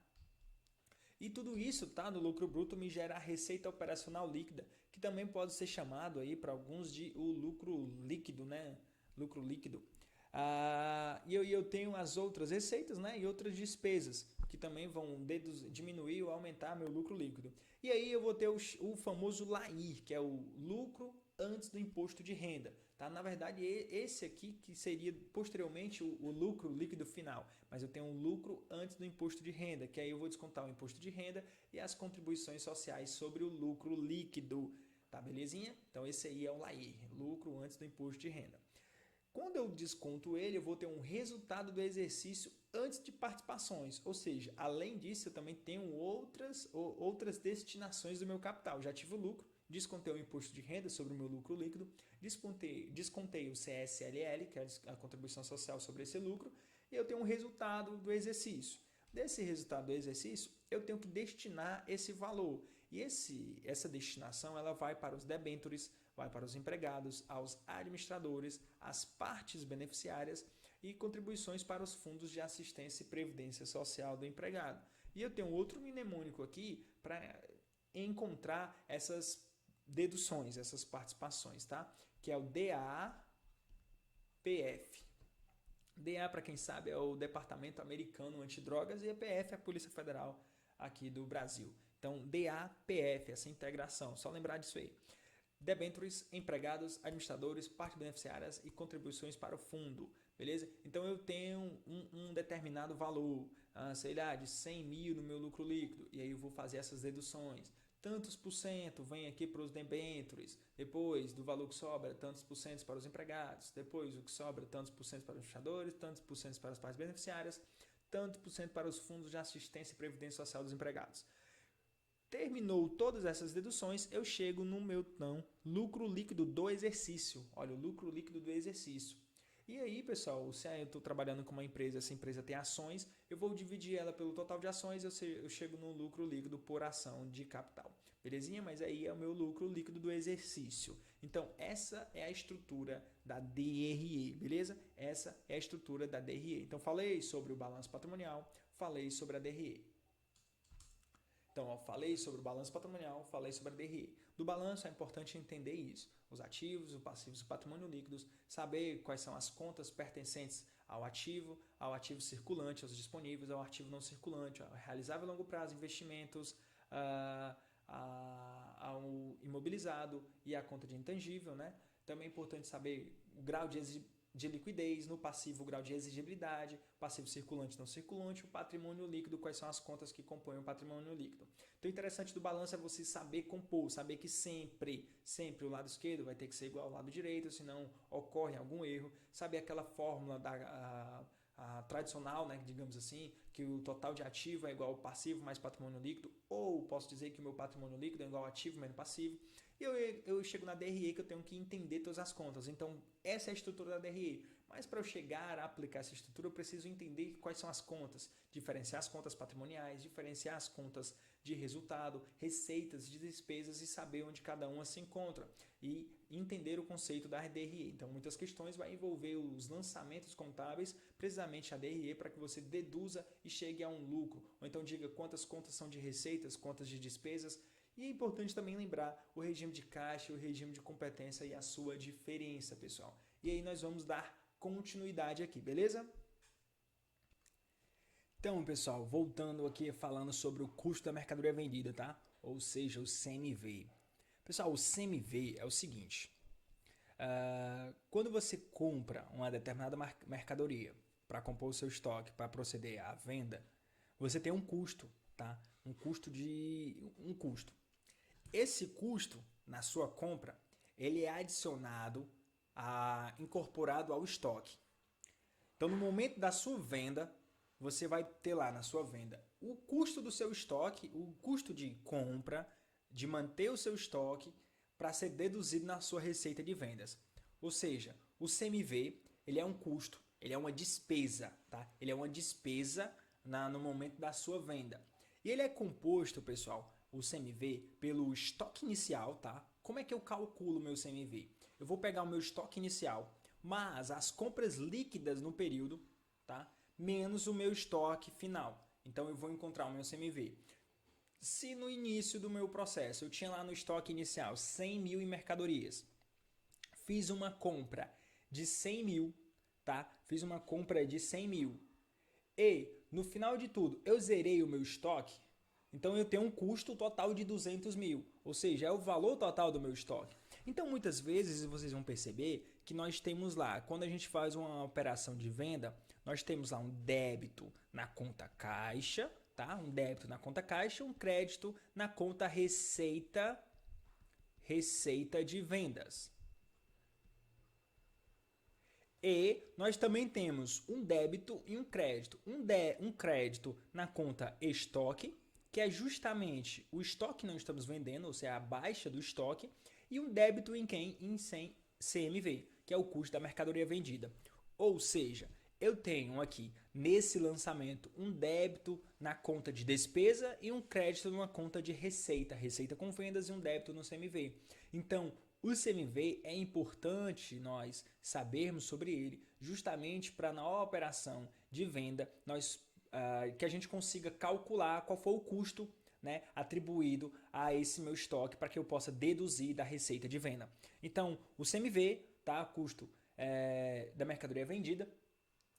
E tudo isso, tá? No lucro bruto me gera a receita operacional líquida, que também pode ser chamado aí para alguns de o lucro líquido, né? Lucro líquido. E eu tenho as outras receitas, né? E outras despesas, que também vão diminuir ou aumentar meu lucro líquido. E aí eu vou ter o famoso LAIR, que é o lucro antes do imposto de renda. Tá? Na verdade, esse aqui que seria posteriormente o lucro líquido final, mas eu tenho um lucro antes do imposto de renda, que aí eu vou descontar o imposto de renda e as contribuições sociais sobre o lucro líquido. Tá, belezinha? Então esse aí é o LAIR, lucro antes do imposto de renda. Quando eu desconto ele, eu vou ter um resultado do exercício antes de participações. Ou seja, além disso, eu também tenho outras destinações do meu capital. Já tive o lucro, descontei o imposto de renda sobre o meu lucro líquido, descontei o CSLL, que é a contribuição social sobre esse lucro, e eu tenho um resultado do exercício. Desse resultado do exercício, eu tenho que destinar esse valor. E essa destinação ela vai para os debentures, vai para os empregados, aos administradores, às partes beneficiárias e contribuições para os fundos de assistência e previdência social do empregado. E eu tenho outro mnemônico aqui para encontrar essas deduções, essas participações, tá? Que é o DAPF. DA, para quem sabe, é o Departamento Americano Antidrogas e a PF é a Polícia Federal aqui do Brasil. Então, DAPF, essa integração, só lembrar disso aí. Debentures, empregados, administradores, partes beneficiárias e contribuições para o fundo, beleza? Então eu tenho um determinado valor, sei lá, de 100 mil no meu lucro líquido, e aí eu vou fazer essas deduções. Tantos por cento vem aqui para os debentures, depois do valor que sobra, tantos por cento para os empregados, depois o que sobra, tantos por cento para os administradores, tantos por cento para as partes beneficiárias, tantos por cento para os fundos de assistência e previdência social dos empregados. Terminou todas essas deduções, eu chego no meu lucro líquido do exercício. Olha, o lucro líquido do exercício. E aí, pessoal, se eu estou trabalhando com uma empresa, essa empresa tem ações, eu vou dividir ela pelo total de ações, eu chego no lucro líquido por ação de capital. Belezinha? Mas aí é o meu lucro líquido do exercício. Então, essa é a estrutura da DRE, beleza? Essa é a estrutura da DRE. Então, falei sobre o balanço patrimonial, falei sobre a DRE. Então, eu falei sobre o balanço patrimonial, falei sobre a DRE. Do balanço é importante entender isso. Os ativos, os passivos e o patrimônio líquidos, saber quais são as contas pertencentes ao ativo circulante, aos disponíveis, ao ativo não circulante, ao realizável a longo prazo, investimentos, ao imobilizado e à conta de intangível, né? Também é importante saber o grau de liquidez, no passivo o grau de exigibilidade, passivo circulante não circulante, o patrimônio líquido, quais são as contas que compõem o patrimônio líquido. Então o interessante do balanço é você saber compor, saber que sempre o lado esquerdo vai ter que ser igual ao lado direito, senão ocorre algum erro, saber aquela fórmula a tradicional, né, digamos assim, que o total de ativo é igual ao passivo mais patrimônio líquido, ou posso dizer que o meu patrimônio líquido é igual ao ativo menos passivo. E eu chego na DRE que eu tenho que entender todas as contas. Então, essa é a estrutura da DRE. Mas para eu chegar a aplicar essa estrutura, eu preciso entender quais são as contas, diferenciar as contas patrimoniais, diferenciar as contas de resultado, receitas, de despesas e saber onde cada uma se encontra e entender o conceito da DRE. Então, muitas questões vai envolver os lançamentos contábeis, precisamente a DRE, para que você deduza e chegue a um lucro. Ou então diga quantas contas são de receitas, quantas de despesas. E é importante também lembrar o regime de caixa, o regime de competência e a sua diferença, pessoal. E aí nós vamos dar continuidade aqui, beleza? Então, pessoal, voltando aqui falando sobre o custo da mercadoria vendida, tá? Ou seja, o CMV. Pessoal, o CMV é o seguinte. Quando você compra uma determinada mercadoria para compor o seu estoque, para proceder à venda, você tem um custo, tá? Um custo. Esse custo, na sua compra, ele é adicionado, incorporado ao estoque. Então, no momento da sua venda, você vai ter lá na sua venda o custo do seu estoque, o custo de compra, de manter o seu estoque, para ser deduzido na sua receita de vendas. Ou seja, o CMV, ele é um custo, ele é uma despesa, tá? Ele é uma despesa no momento da sua venda. E ele é composto, pessoal, o CMV, pelo estoque inicial, tá? Como é que eu calculo o meu CMV? Eu vou pegar o meu estoque inicial, mas as compras líquidas no período, tá? Menos o meu estoque final. Então eu vou encontrar o meu CMV. Se no início do meu processo eu tinha lá no estoque inicial 100 mil em mercadorias, fiz uma compra de 100 mil, tá? Fiz uma compra de 100 mil. E no final de tudo, eu zerei o meu estoque, então eu tenho um custo total de 200 mil, ou seja, é o valor total do meu estoque. Então muitas vezes vocês vão perceber que nós temos lá, quando a gente faz uma operação de venda, nós temos lá um débito na conta caixa, tá? Um débito na conta caixa, um crédito na conta receita de vendas. E nós também temos um débito e um crédito. Um crédito na conta estoque, que é justamente o estoque que não estamos vendendo, ou seja, a baixa do estoque, e um débito em quem? Em CMV, que é o custo da mercadoria vendida. Ou seja, eu tenho aqui nesse lançamento um débito na conta de despesa e um crédito numa conta de receita, receita com vendas e um débito no CMV. Então, o CMV é importante nós sabermos sobre ele, justamente para na operação de venda que a gente consiga calcular qual foi o custo, né, atribuído a esse meu estoque para que eu possa deduzir da receita de venda. Então, o CMV, tá, custo da mercadoria vendida,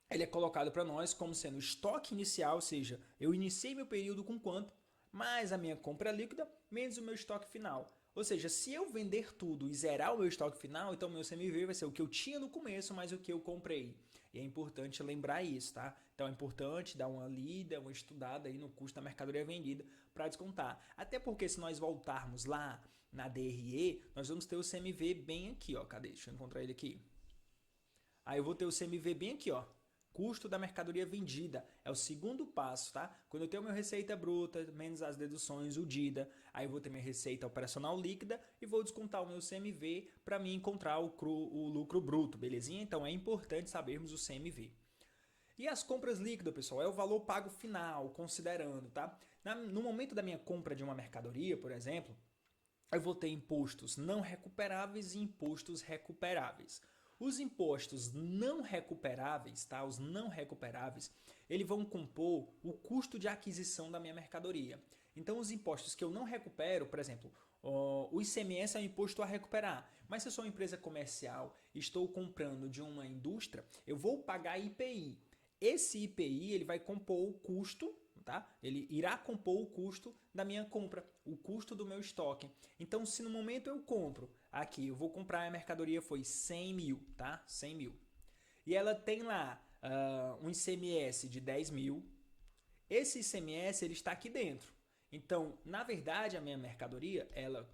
ele é colocado para nós como sendo o estoque inicial, ou seja, eu iniciei meu período com quanto, mais a minha compra líquida, menos o meu estoque final. Ou seja, se eu vender tudo e zerar o meu estoque final, então meu CMV vai ser o que eu tinha no começo, mais o que eu comprei. E é importante lembrar isso, tá? Então é importante dar uma lida, uma estudada aí no custo da mercadoria vendida para descontar. Até porque se nós voltarmos lá na DRE, nós vamos ter o CMV bem aqui, ó. Cadê? Deixa eu encontrar ele aqui. Aí eu vou ter o CMV bem aqui, ó. Custo da mercadoria vendida é o segundo passo, tá? Quando eu tenho minha receita bruta, menos as deduções, o DIDA, aí eu vou ter minha receita operacional líquida e vou descontar o meu CMV para mim encontrar o lucro bruto, belezinha? Então é importante sabermos o CMV. E as compras líquidas, pessoal, é o valor pago final, considerando, tá? No momento da minha compra de uma mercadoria, por exemplo, eu vou ter impostos não recuperáveis e impostos recuperáveis. Os impostos não recuperáveis, tá? Os não recuperáveis, eles vão compor o custo de aquisição da minha mercadoria. Então, os impostos que eu não recupero, por exemplo, o ICMS é um imposto a recuperar. Mas se eu sou uma empresa comercial e estou comprando de uma indústria, eu vou pagar IPI. Esse IPI ele vai compor o custo, tá? Ele irá compor o custo da minha compra, o custo do meu estoque. Então, se no momento eu compro, aqui eu vou comprar a mercadoria foi 100 mil, tá? 100 mil. E ela tem lá um ICMS de 10 mil. Esse ICMS ele está aqui dentro. Então, na verdade, a minha mercadoria ela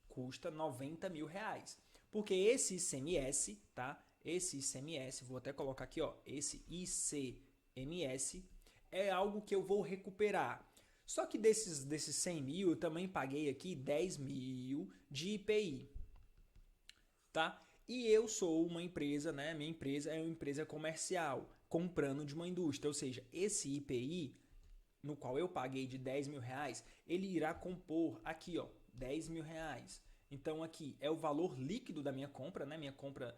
custa 90 mil reais. Porque esse ICMS, tá? Esse ICMS, vou até colocar aqui, ó, esse ICMS é algo que eu vou recuperar. Só que desses 100 mil, eu também paguei aqui 10 mil de IPI, tá? E eu sou uma empresa, né? Minha empresa é uma empresa comercial, comprando de uma indústria. Ou seja, esse IPI, no qual eu paguei de 10 mil reais, ele irá compor aqui, ó, 10 mil reais. Então aqui é o valor líquido da minha compra, né? Minha compra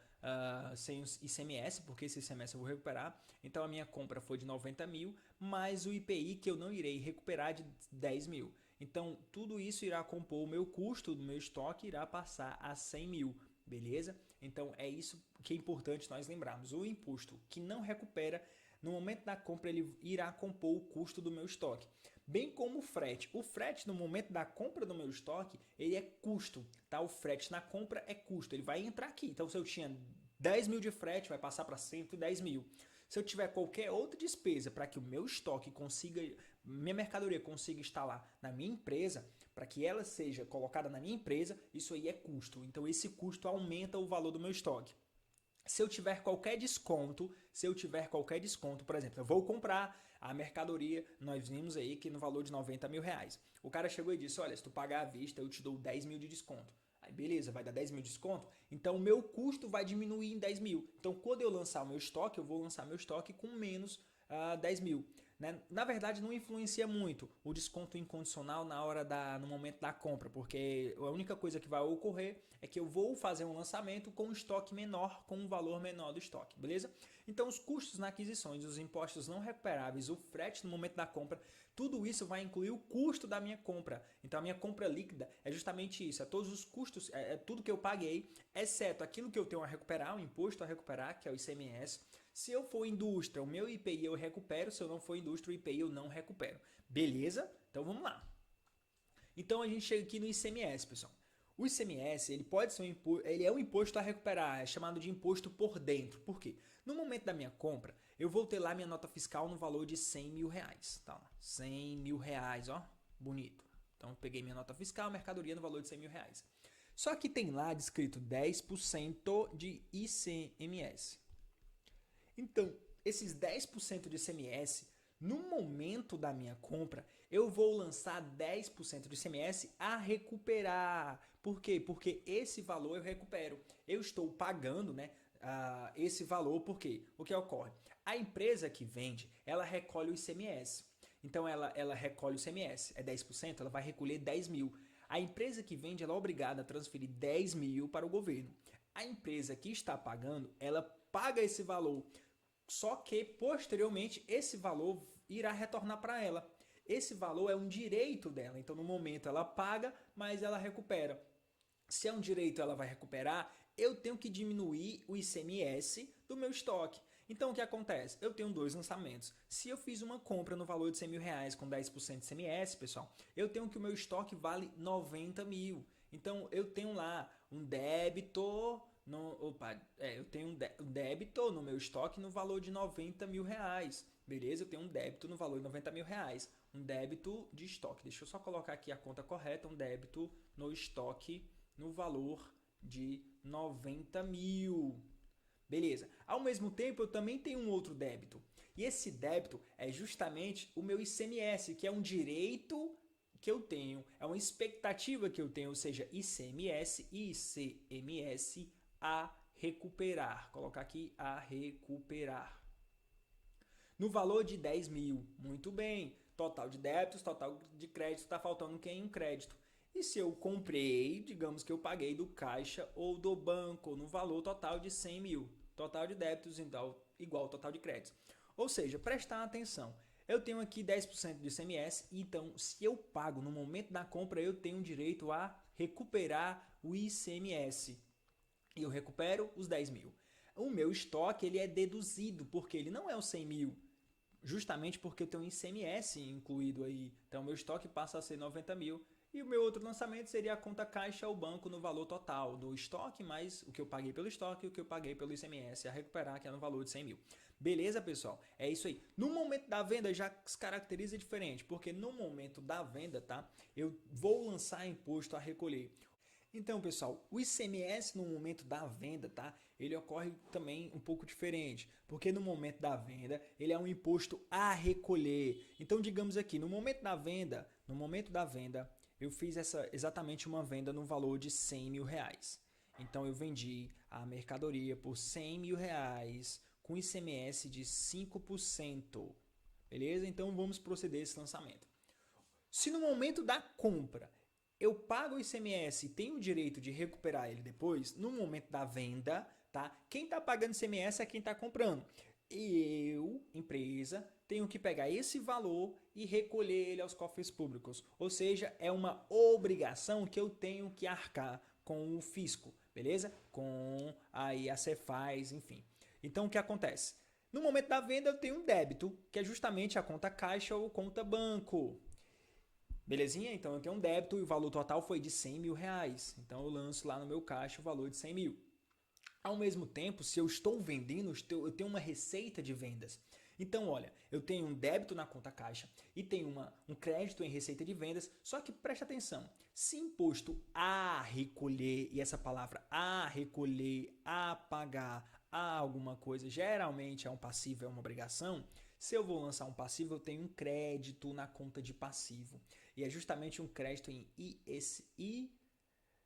sem ICMS, porque esse ICMS eu vou recuperar. Então a minha compra foi de 90 mil, mais o IPI que eu não irei recuperar de 10 mil. Então tudo isso irá compor o meu custo do meu estoque, irá passar a 100 mil, beleza? Então é isso que é importante nós lembrarmos. O imposto que não recupera, no momento da compra ele irá compor o custo do meu estoque. Bem como o frete. O frete no momento da compra do meu estoque, ele é custo, tá? O frete na compra é custo, ele vai entrar aqui. Então se eu tinha 10 mil de frete, vai passar para 110 mil. Se eu tiver qualquer outra despesa para que o meu estoque consiga, minha mercadoria consiga estar lá na minha empresa, para que ela seja colocada na minha empresa, isso aí é custo. Então esse custo aumenta o valor do meu estoque. Se eu tiver qualquer desconto, por exemplo, eu vou comprar a mercadoria, nós vimos aí que no valor de 90 mil reais. O cara chegou e disse, olha, se tu pagar à vista, eu te dou 10 mil de desconto. Aí beleza, vai dar 10 mil de desconto? Então o meu custo vai diminuir em 10 mil. Então quando eu lançar o meu estoque, eu vou lançar meu estoque com menos 10 mil. Né? Na verdade não influencia muito o desconto incondicional no momento da compra, porque a única coisa que vai ocorrer é que eu vou fazer um lançamento com um estoque menor, com um valor menor do estoque, beleza? Então os custos na aquisições, os impostos não recuperáveis, o frete no momento da compra, tudo isso vai incluir o custo da minha compra. Então a minha compra líquida é justamente isso, é todos os custos, é tudo que eu paguei, exceto aquilo que eu tenho a recuperar, o imposto a recuperar, que é o ICMS. Se eu for indústria, o meu IPI eu recupero, se eu não for indústria, o IPI eu não recupero. Beleza? Então vamos lá. Então a gente chega aqui no ICMS, pessoal. O ICMS, ele pode ser ele é um imposto a recuperar, é chamado de imposto por dentro. Por quê? No momento da minha compra, eu vou ter lá minha nota fiscal no valor de 100 mil reais. Tá? 100 mil reais, ó, bonito. Então eu peguei minha nota fiscal, mercadoria no valor de 100 mil reais. Só que tem lá descrito 10% de ICMS. Então, esses 10% de ICMS, no momento da minha compra, eu vou lançar 10% de ICMS a recuperar. Por quê? Porque esse valor eu recupero. Eu estou pagando, né, esse valor, por quê? O que ocorre? A empresa que vende, ela recolhe o ICMS. Então, ela recolhe o ICMS, é 10%, ela vai recolher 10 mil. A empresa que vende, ela é obrigada a transferir 10 mil para o governo. A empresa que está pagando, ela paga esse valor. Só que, posteriormente, esse valor irá retornar para ela. Esse valor é um direito dela. Então, no momento, ela paga, mas ela recupera. Se é um direito, ela vai recuperar, eu tenho que diminuir o ICMS do meu estoque. Então, o que acontece? Eu tenho dois lançamentos. Se eu fiz uma compra no valor de 100 mil reais com 10% de ICMS, pessoal, eu tenho que o meu estoque vale 90 mil. Então, eu tenho lá um débito... eu tenho um débito no meu estoque no valor de 90 mil reais. Beleza? Eu tenho um débito no valor de 90 mil reais. Um débito de estoque. Deixa eu só colocar aqui a conta correta. Um débito no estoque no valor de 90 mil. Beleza. Ao mesmo tempo, eu também tenho um outro débito. E esse débito é justamente o meu ICMS, que é um direito que eu tenho, é uma expectativa que eu tenho, ou seja, ICMS e ICMS a recuperar. Colocar aqui a recuperar. No valor de 10 mil. Muito bem. Total de débitos, total de créditos, está faltando quem? Um crédito. E se eu comprei, digamos que eu paguei do caixa ou do banco no valor total de 100 mil. Total de débitos então, igual ao total de créditos. Ou seja, prestar atenção. Eu tenho aqui 10% de ICMS, então se eu pago no momento da compra, eu tenho direito a recuperar o ICMS. E eu recupero os 10 mil. O meu estoque ele é deduzido, porque ele não é os 100 mil. Justamente porque eu tenho ICMS incluído aí. Então, meu estoque passa a ser 90 mil. E o meu outro lançamento seria a conta caixa ao banco no valor total do estoque, mais o que eu paguei pelo estoque e o que eu paguei pelo ICMS a recuperar, que é no valor de 100 mil. Beleza, pessoal? É isso aí. No momento da venda já se caracteriza diferente, porque no momento da venda, tá? Eu vou lançar imposto a recolher. Então, pessoal, o ICMS no momento da venda, tá? Ele ocorre também um pouco diferente, porque no momento da venda, ele é um imposto a recolher. Então, digamos aqui, no momento da venda, eu fiz exatamente uma venda no valor de 100 mil reais. Então, eu vendi a mercadoria por 100 mil reais com ICMS de 5%. Beleza? Então, vamos proceder a esse lançamento. Se no momento da compra eu pago o ICMS e tenho o direito de recuperar ele depois, no momento da venda, tá? Quem está pagando ICMS é quem está comprando. E eu, empresa, tenho que pegar esse valor e recolher ele aos cofres públicos. Ou seja, é uma obrigação que eu tenho que arcar com o fisco, beleza? Com aí a Cefaz, enfim. Então, o que acontece? No momento da venda, eu tenho um débito, que é justamente a conta caixa ou conta banco. Belezinha? Então eu tenho um débito e o valor total foi de 100 mil reais. Então eu lanço lá no meu caixa o valor de 100 mil. Ao mesmo tempo, se eu estou vendendo, eu tenho uma receita de vendas. Então, olha, eu tenho um débito na conta caixa e tenho um crédito em receita de vendas, só que preste atenção, se imposto a recolher, e essa palavra a recolher, a pagar, a alguma coisa, geralmente é um passivo, é uma obrigação, se eu vou lançar um passivo, eu tenho um crédito na conta de passivo. E é justamente um crédito em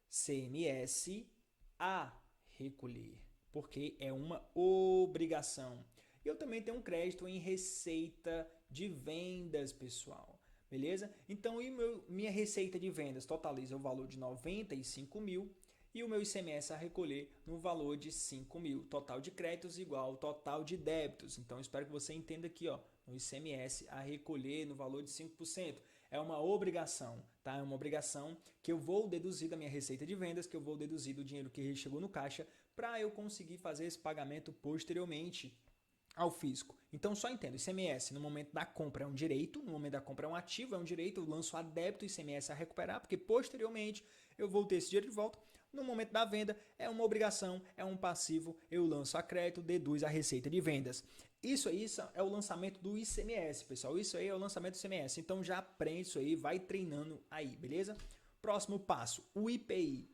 ICMS a recolher, porque é uma obrigação. Eu também tenho um crédito em receita de vendas, pessoal. Beleza? Então, minha receita de vendas totaliza o valor de 95 mil e o meu ICMS a recolher no valor de 5 mil. Total de créditos igual ao total de débitos. Então, espero que você entenda aqui, ó, no ICMS a recolher no valor de 5%. É uma obrigação, tá? É uma obrigação que eu vou deduzir da minha receita de vendas, que eu vou deduzir do dinheiro que chegou no caixa para eu conseguir fazer esse pagamento posteriormente. ao fisco. Então só entendo, ICMS no momento da compra é um direito, no momento da compra é um ativo, é um direito, eu lanço a débito, ICMS a recuperar, porque posteriormente eu vou ter esse dinheiro de volta. No momento da venda é uma obrigação, é um passivo, eu lanço a crédito, deduz a receita de vendas. Isso aí é o lançamento do ICMS, pessoal. Isso aí é o lançamento do ICMS. Então já aprende isso aí, vai treinando aí, beleza? Próximo passo, o IPI.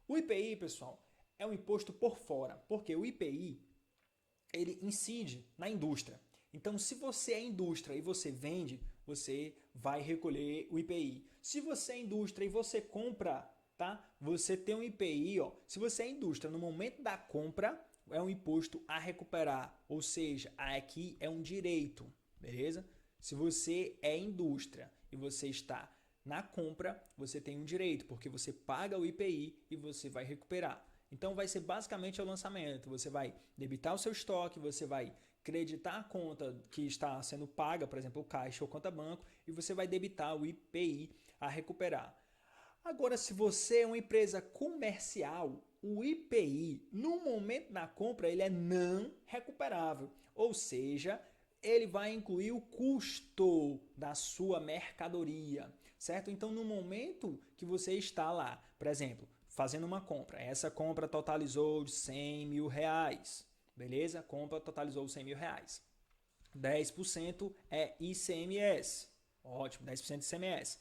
O IPI, pessoal, é um imposto por fora, porque o IPI ele incide na indústria. Então, se você é indústria e você vende, você vai recolher o IPI. Se você é indústria e você compra, tá? Você tem um IPI, ó. Se você é indústria, no momento da compra, é um imposto a recuperar, ou seja, aqui é um direito, beleza? Se você é indústria e você está na compra, você tem um direito, porque você paga o IPI e você vai recuperar. Então vai ser basicamente o lançamento. Você vai debitar o seu estoque, você vai creditar a conta que está sendo paga, por exemplo, o caixa ou conta banco, e você vai debitar o IPI a recuperar. Agora, se você é uma empresa comercial, o IPI, no momento da compra, ele é não recuperável. Ou seja, ele vai incluir o custo da sua mercadoria, certo? Então, no momento que você está lá, por exemplo, fazendo uma compra, essa compra totalizou R$100.000, beleza? A compra totalizou R$100.000. 10% é ICMS, ótimo, 10% de ICMS.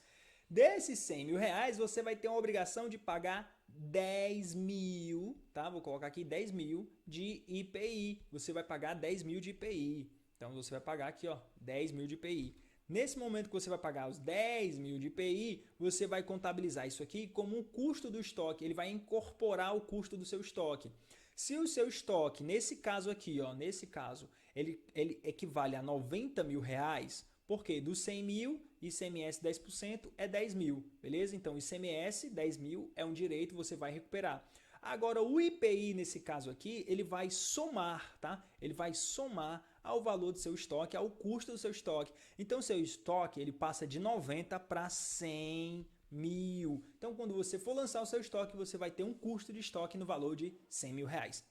Desses R$100.000, você vai ter uma obrigação de pagar 10 mil, tá? Vou colocar aqui 10 mil de IPI. Você vai pagar 10 mil de IPI. Então, você vai pagar aqui, ó, 10 mil de IPI. Nesse momento que você vai pagar os 10 mil de IPI, você vai contabilizar isso aqui como um custo do estoque. Ele vai incorporar o custo do seu estoque. Se o seu estoque, nesse caso aqui, ó, nesse caso, ele equivale a R$90.000, porque dos 100 mil, ICMS 10% é 10 mil, beleza? Então, ICMS 10 mil é um direito, você vai recuperar. Agora, o IPI, nesse caso aqui, ele vai somar, tá? Ele vai somar ao valor do seu estoque, ao custo do seu estoque. Então, seu estoque, ele passa de 90 para 100 mil. Então, quando você for lançar o seu estoque, você vai ter um custo de estoque no valor de R$100.000.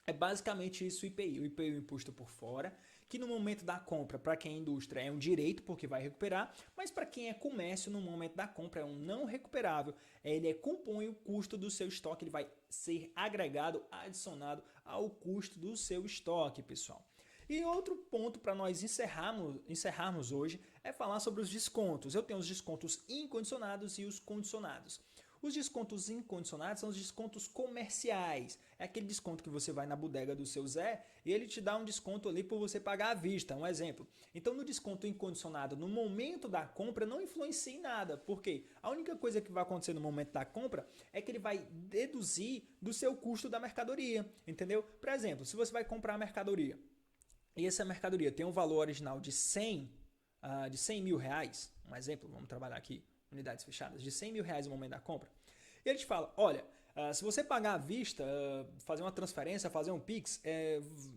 É basicamente isso o IPI. O IPI é o imposto por fora, que no momento da compra, para quem é indústria, é um direito, porque vai recuperar, mas para quem é comércio, no momento da compra, é um não recuperável. Ele compõe o custo do seu estoque, ele vai ser agregado, adicionado ao custo do seu estoque, pessoal. E outro ponto para nós encerrarmos hoje é falar sobre os descontos. Eu tenho os descontos incondicionados e os condicionados. Os descontos incondicionados são os descontos comerciais. É aquele desconto que você vai na bodega do seu Zé e ele te dá um desconto ali por você pagar à vista, um exemplo. Então, no desconto incondicionado, no momento da compra, não influencia em nada. Por quê? A única coisa que vai acontecer no momento da compra é que ele vai deduzir do seu custo da mercadoria, entendeu? Por exemplo, se você vai comprar a mercadoria e essa mercadoria tem um valor original de 100 mil reais, um exemplo, vamos trabalhar aqui, unidades fechadas, de 100 mil reais no momento da compra, e ele te fala, olha, se você pagar à vista, fazer uma transferência, fazer um Pix,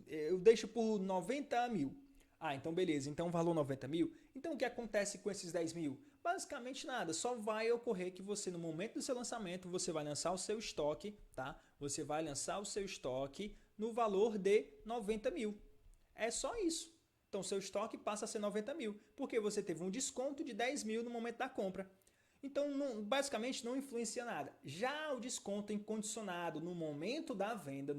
eu deixo por 90 mil. Ah, então beleza, então o valor 90 mil. Então o que acontece com esses 10 mil? Basicamente nada, só vai ocorrer que você no momento do seu lançamento, você vai lançar o seu estoque, tá? Você vai lançar o seu estoque no valor de 90 mil. É só isso. Então seu estoque passa a ser 90 mil, porque você teve um desconto de 10 mil no momento da compra. Então, basicamente, não influencia nada. Já o desconto incondicionado no momento da venda,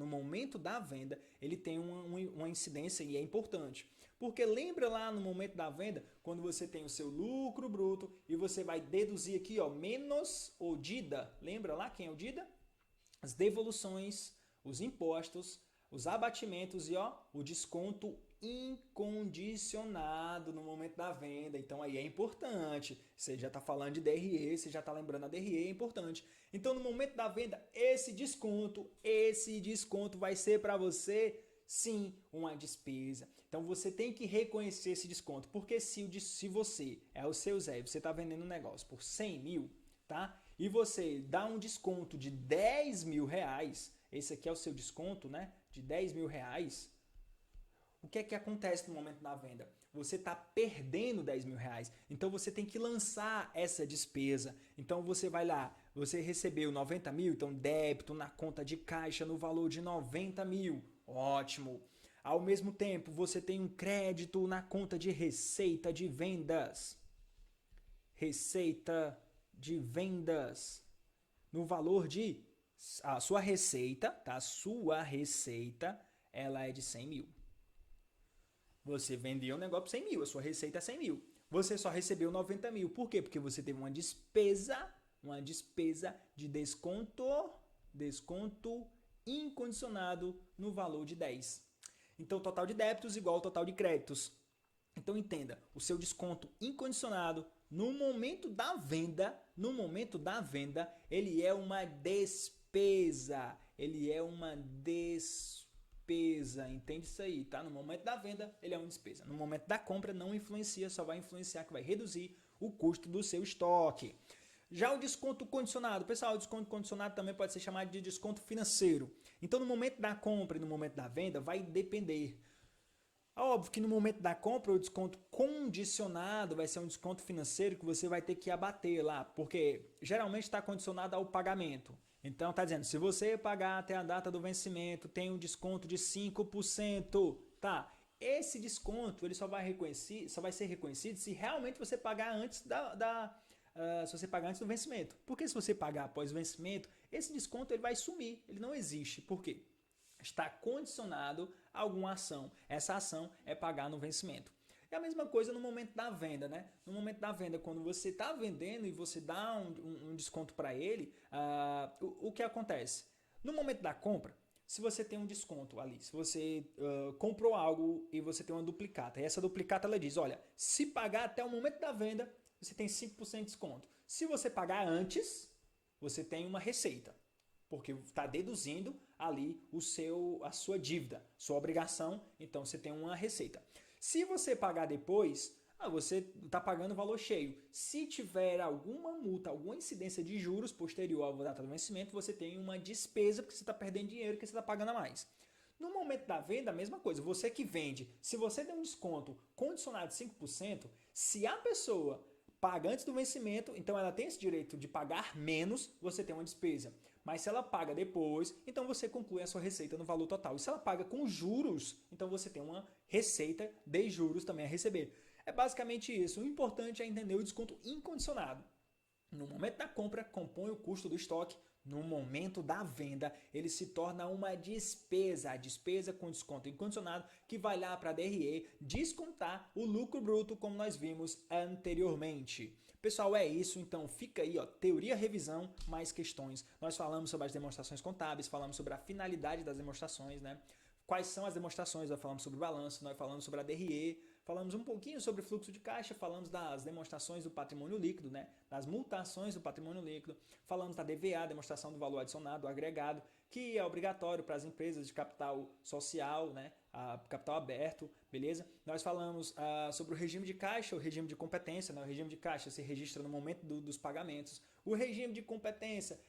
ele tem uma incidência e é importante. Porque lembra lá no momento da venda, quando você tem o seu lucro bruto e você vai deduzir aqui, ó, menos o DIDA. Lembra lá quem é o DIDA? As devoluções, os impostos, os abatimentos e ó, o desconto incondicionado no momento da venda. Então aí é importante. Você já está falando de DRE, você já está lembrando a DRE, é importante. Então no momento da venda, esse desconto vai ser para você, sim, uma despesa. Então você tem que reconhecer esse desconto. Porque se você é o seu Zé, você está vendendo um negócio por 100 mil, tá? E você dá um desconto de 10 mil reais, esse aqui é o seu desconto, né? De 10 mil reais, o que é que acontece no momento da venda? Você está perdendo 10 mil reais, então você tem que lançar essa despesa. Então você vai lá, você recebeu 90 mil, então débito na conta de caixa no valor de 90 mil, ótimo. Ao mesmo tempo, você tem um crédito na conta de receita de vendas. Receita de vendas no valor de a sua receita, tá? A sua receita, ela é de 100 mil. Você vendeu um negócio por 100 mil, a sua receita é 100 mil. Você só recebeu 90 mil. Por quê? Porque você teve uma despesa de desconto incondicionado no valor de 10. Então, o total de débitos igual ao total de créditos. Então, entenda, o seu desconto incondicionado no momento da venda, ele é uma despesa. Entende isso aí, tá? No momento da venda, ele é uma despesa. No momento da compra, não influencia, só vai influenciar que vai reduzir o custo do seu estoque. Já o desconto condicionado, pessoal, o desconto condicionado também pode ser chamado de desconto financeiro. Então, no momento da compra e no momento da venda, vai depender. Óbvio que no momento da compra, o desconto condicionado vai ser um desconto financeiro que você vai ter que abater lá, porque geralmente está condicionado ao pagamento. Então, está dizendo, se você pagar até a data do vencimento, tem um desconto de 5%, tá? Esse desconto ele só vai ser reconhecido se realmente você pagar antes se você pagar antes do vencimento. Porque se você pagar após o vencimento, esse desconto ele vai sumir, ele não existe. Por quê? Está condicionado a alguma ação. Essa ação é pagar no vencimento. É a mesma coisa no momento da venda, né? No momento da venda, quando você está vendendo e você dá um desconto para ele, o que acontece? No momento da compra, se você tem um desconto ali, se você comprou algo e você tem uma duplicata, e essa duplicata ela diz, olha, se pagar até o momento da venda, você tem 5% de desconto. Se você pagar antes, você tem uma receita, porque está deduzindo ali a sua dívida, sua obrigação, então você tem uma receita. Se você pagar depois, você está pagando o valor cheio. Se tiver alguma multa, alguma incidência de juros posterior à data do vencimento, você tem uma despesa porque você está perdendo dinheiro que você está pagando a mais. No momento da venda, a mesma coisa. Você que vende, se você der um desconto condicionado de 5%, se a pessoa paga antes do vencimento, então ela tem esse direito de pagar menos, você tem uma despesa. Mas se ela paga depois, então você conclui a sua receita no valor total. E se ela paga com juros, então você tem uma receita de juros também a receber. É basicamente isso. O importante é entender o desconto incondicionado. No momento da compra, compõe o custo do estoque. No momento da venda, ele se torna uma despesa. A despesa com desconto incondicionado que vai lá para a DRE descontar o lucro bruto, como nós vimos anteriormente. Pessoal, é isso. Então fica aí, ó, teoria, revisão, mais questões. Nós falamos sobre as demonstrações contábeis, falamos sobre a finalidade das demonstrações, né? Quais são as demonstrações? Nós falamos sobre o balanço, nós falamos sobre a DRE, falamos um pouquinho sobre fluxo de caixa, falamos das demonstrações do patrimônio líquido, né? Das multações do patrimônio líquido, falamos da DVA, demonstração do valor adicionado, agregado, que é obrigatório para as empresas de capital social, né? Capital aberto, beleza? Nós falamos sobre o regime de caixa, o regime de competência, né? O regime de caixa se registra no momento dos pagamentos. O regime de competência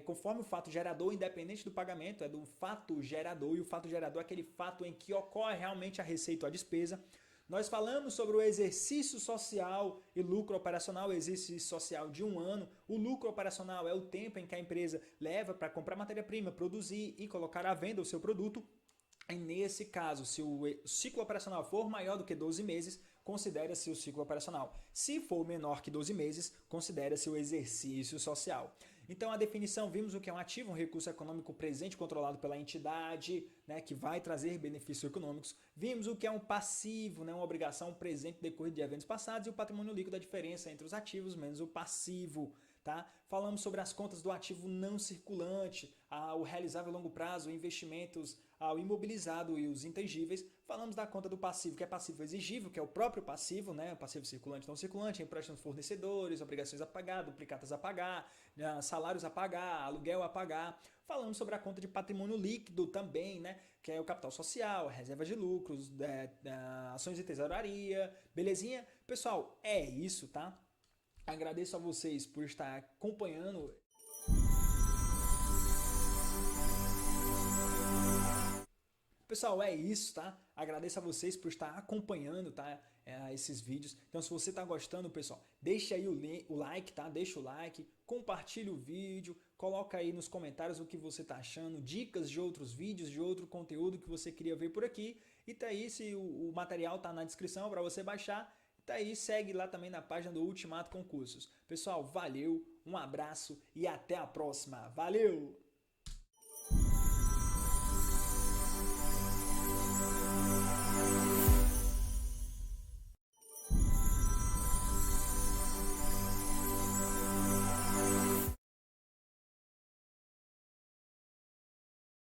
conforme o fato gerador, independente do pagamento, é do fato gerador, e o fato gerador é aquele fato em que ocorre realmente a receita ou a despesa. Nós falamos sobre o exercício social e lucro operacional, o exercício social de 1 ano. O lucro operacional é o tempo em que a empresa leva para comprar matéria-prima, produzir e colocar à venda o seu produto. E nesse caso, se o ciclo operacional for maior do que 12 meses, considera-se o ciclo operacional. Se for menor que 12 meses, considera-se o exercício social. Então, a definição, vimos o que é um ativo, um recurso econômico presente controlado pela entidade, né, que vai trazer benefícios econômicos. Vimos o que é um passivo, né, uma obrigação presente decorrida de eventos passados, e o patrimônio líquido, a diferença entre os ativos menos o passivo. Tá? Falamos sobre as contas do ativo não circulante, o realizável a longo prazo, investimentos, o imobilizado e os intangíveis. Falamos da conta do passivo, que é passivo exigível, que é o próprio passivo, né? O passivo circulante não circulante, empréstimos fornecedores, obrigações a pagar, duplicatas a pagar, salários a pagar, aluguel a pagar. Falamos sobre a conta de patrimônio líquido também, né? Que é o capital social, reservas de lucros, ações de tesouraria, belezinha? Pessoal, é isso, tá? Agradeço a vocês por estar acompanhando. Pessoal, é isso, tá? Agradeço a vocês por estar acompanhando, tá? esses vídeos. Então, se você está gostando, pessoal, deixa aí o like, tá? Deixa o like, compartilha o vídeo, coloca aí nos comentários o que você está achando, dicas de outros vídeos, de outro conteúdo que você queria ver por aqui. E tá aí, se o material tá na descrição para você baixar. Tá aí, segue lá também na página do Ultimato Concursos. Pessoal, valeu, um abraço e até a próxima. Valeu!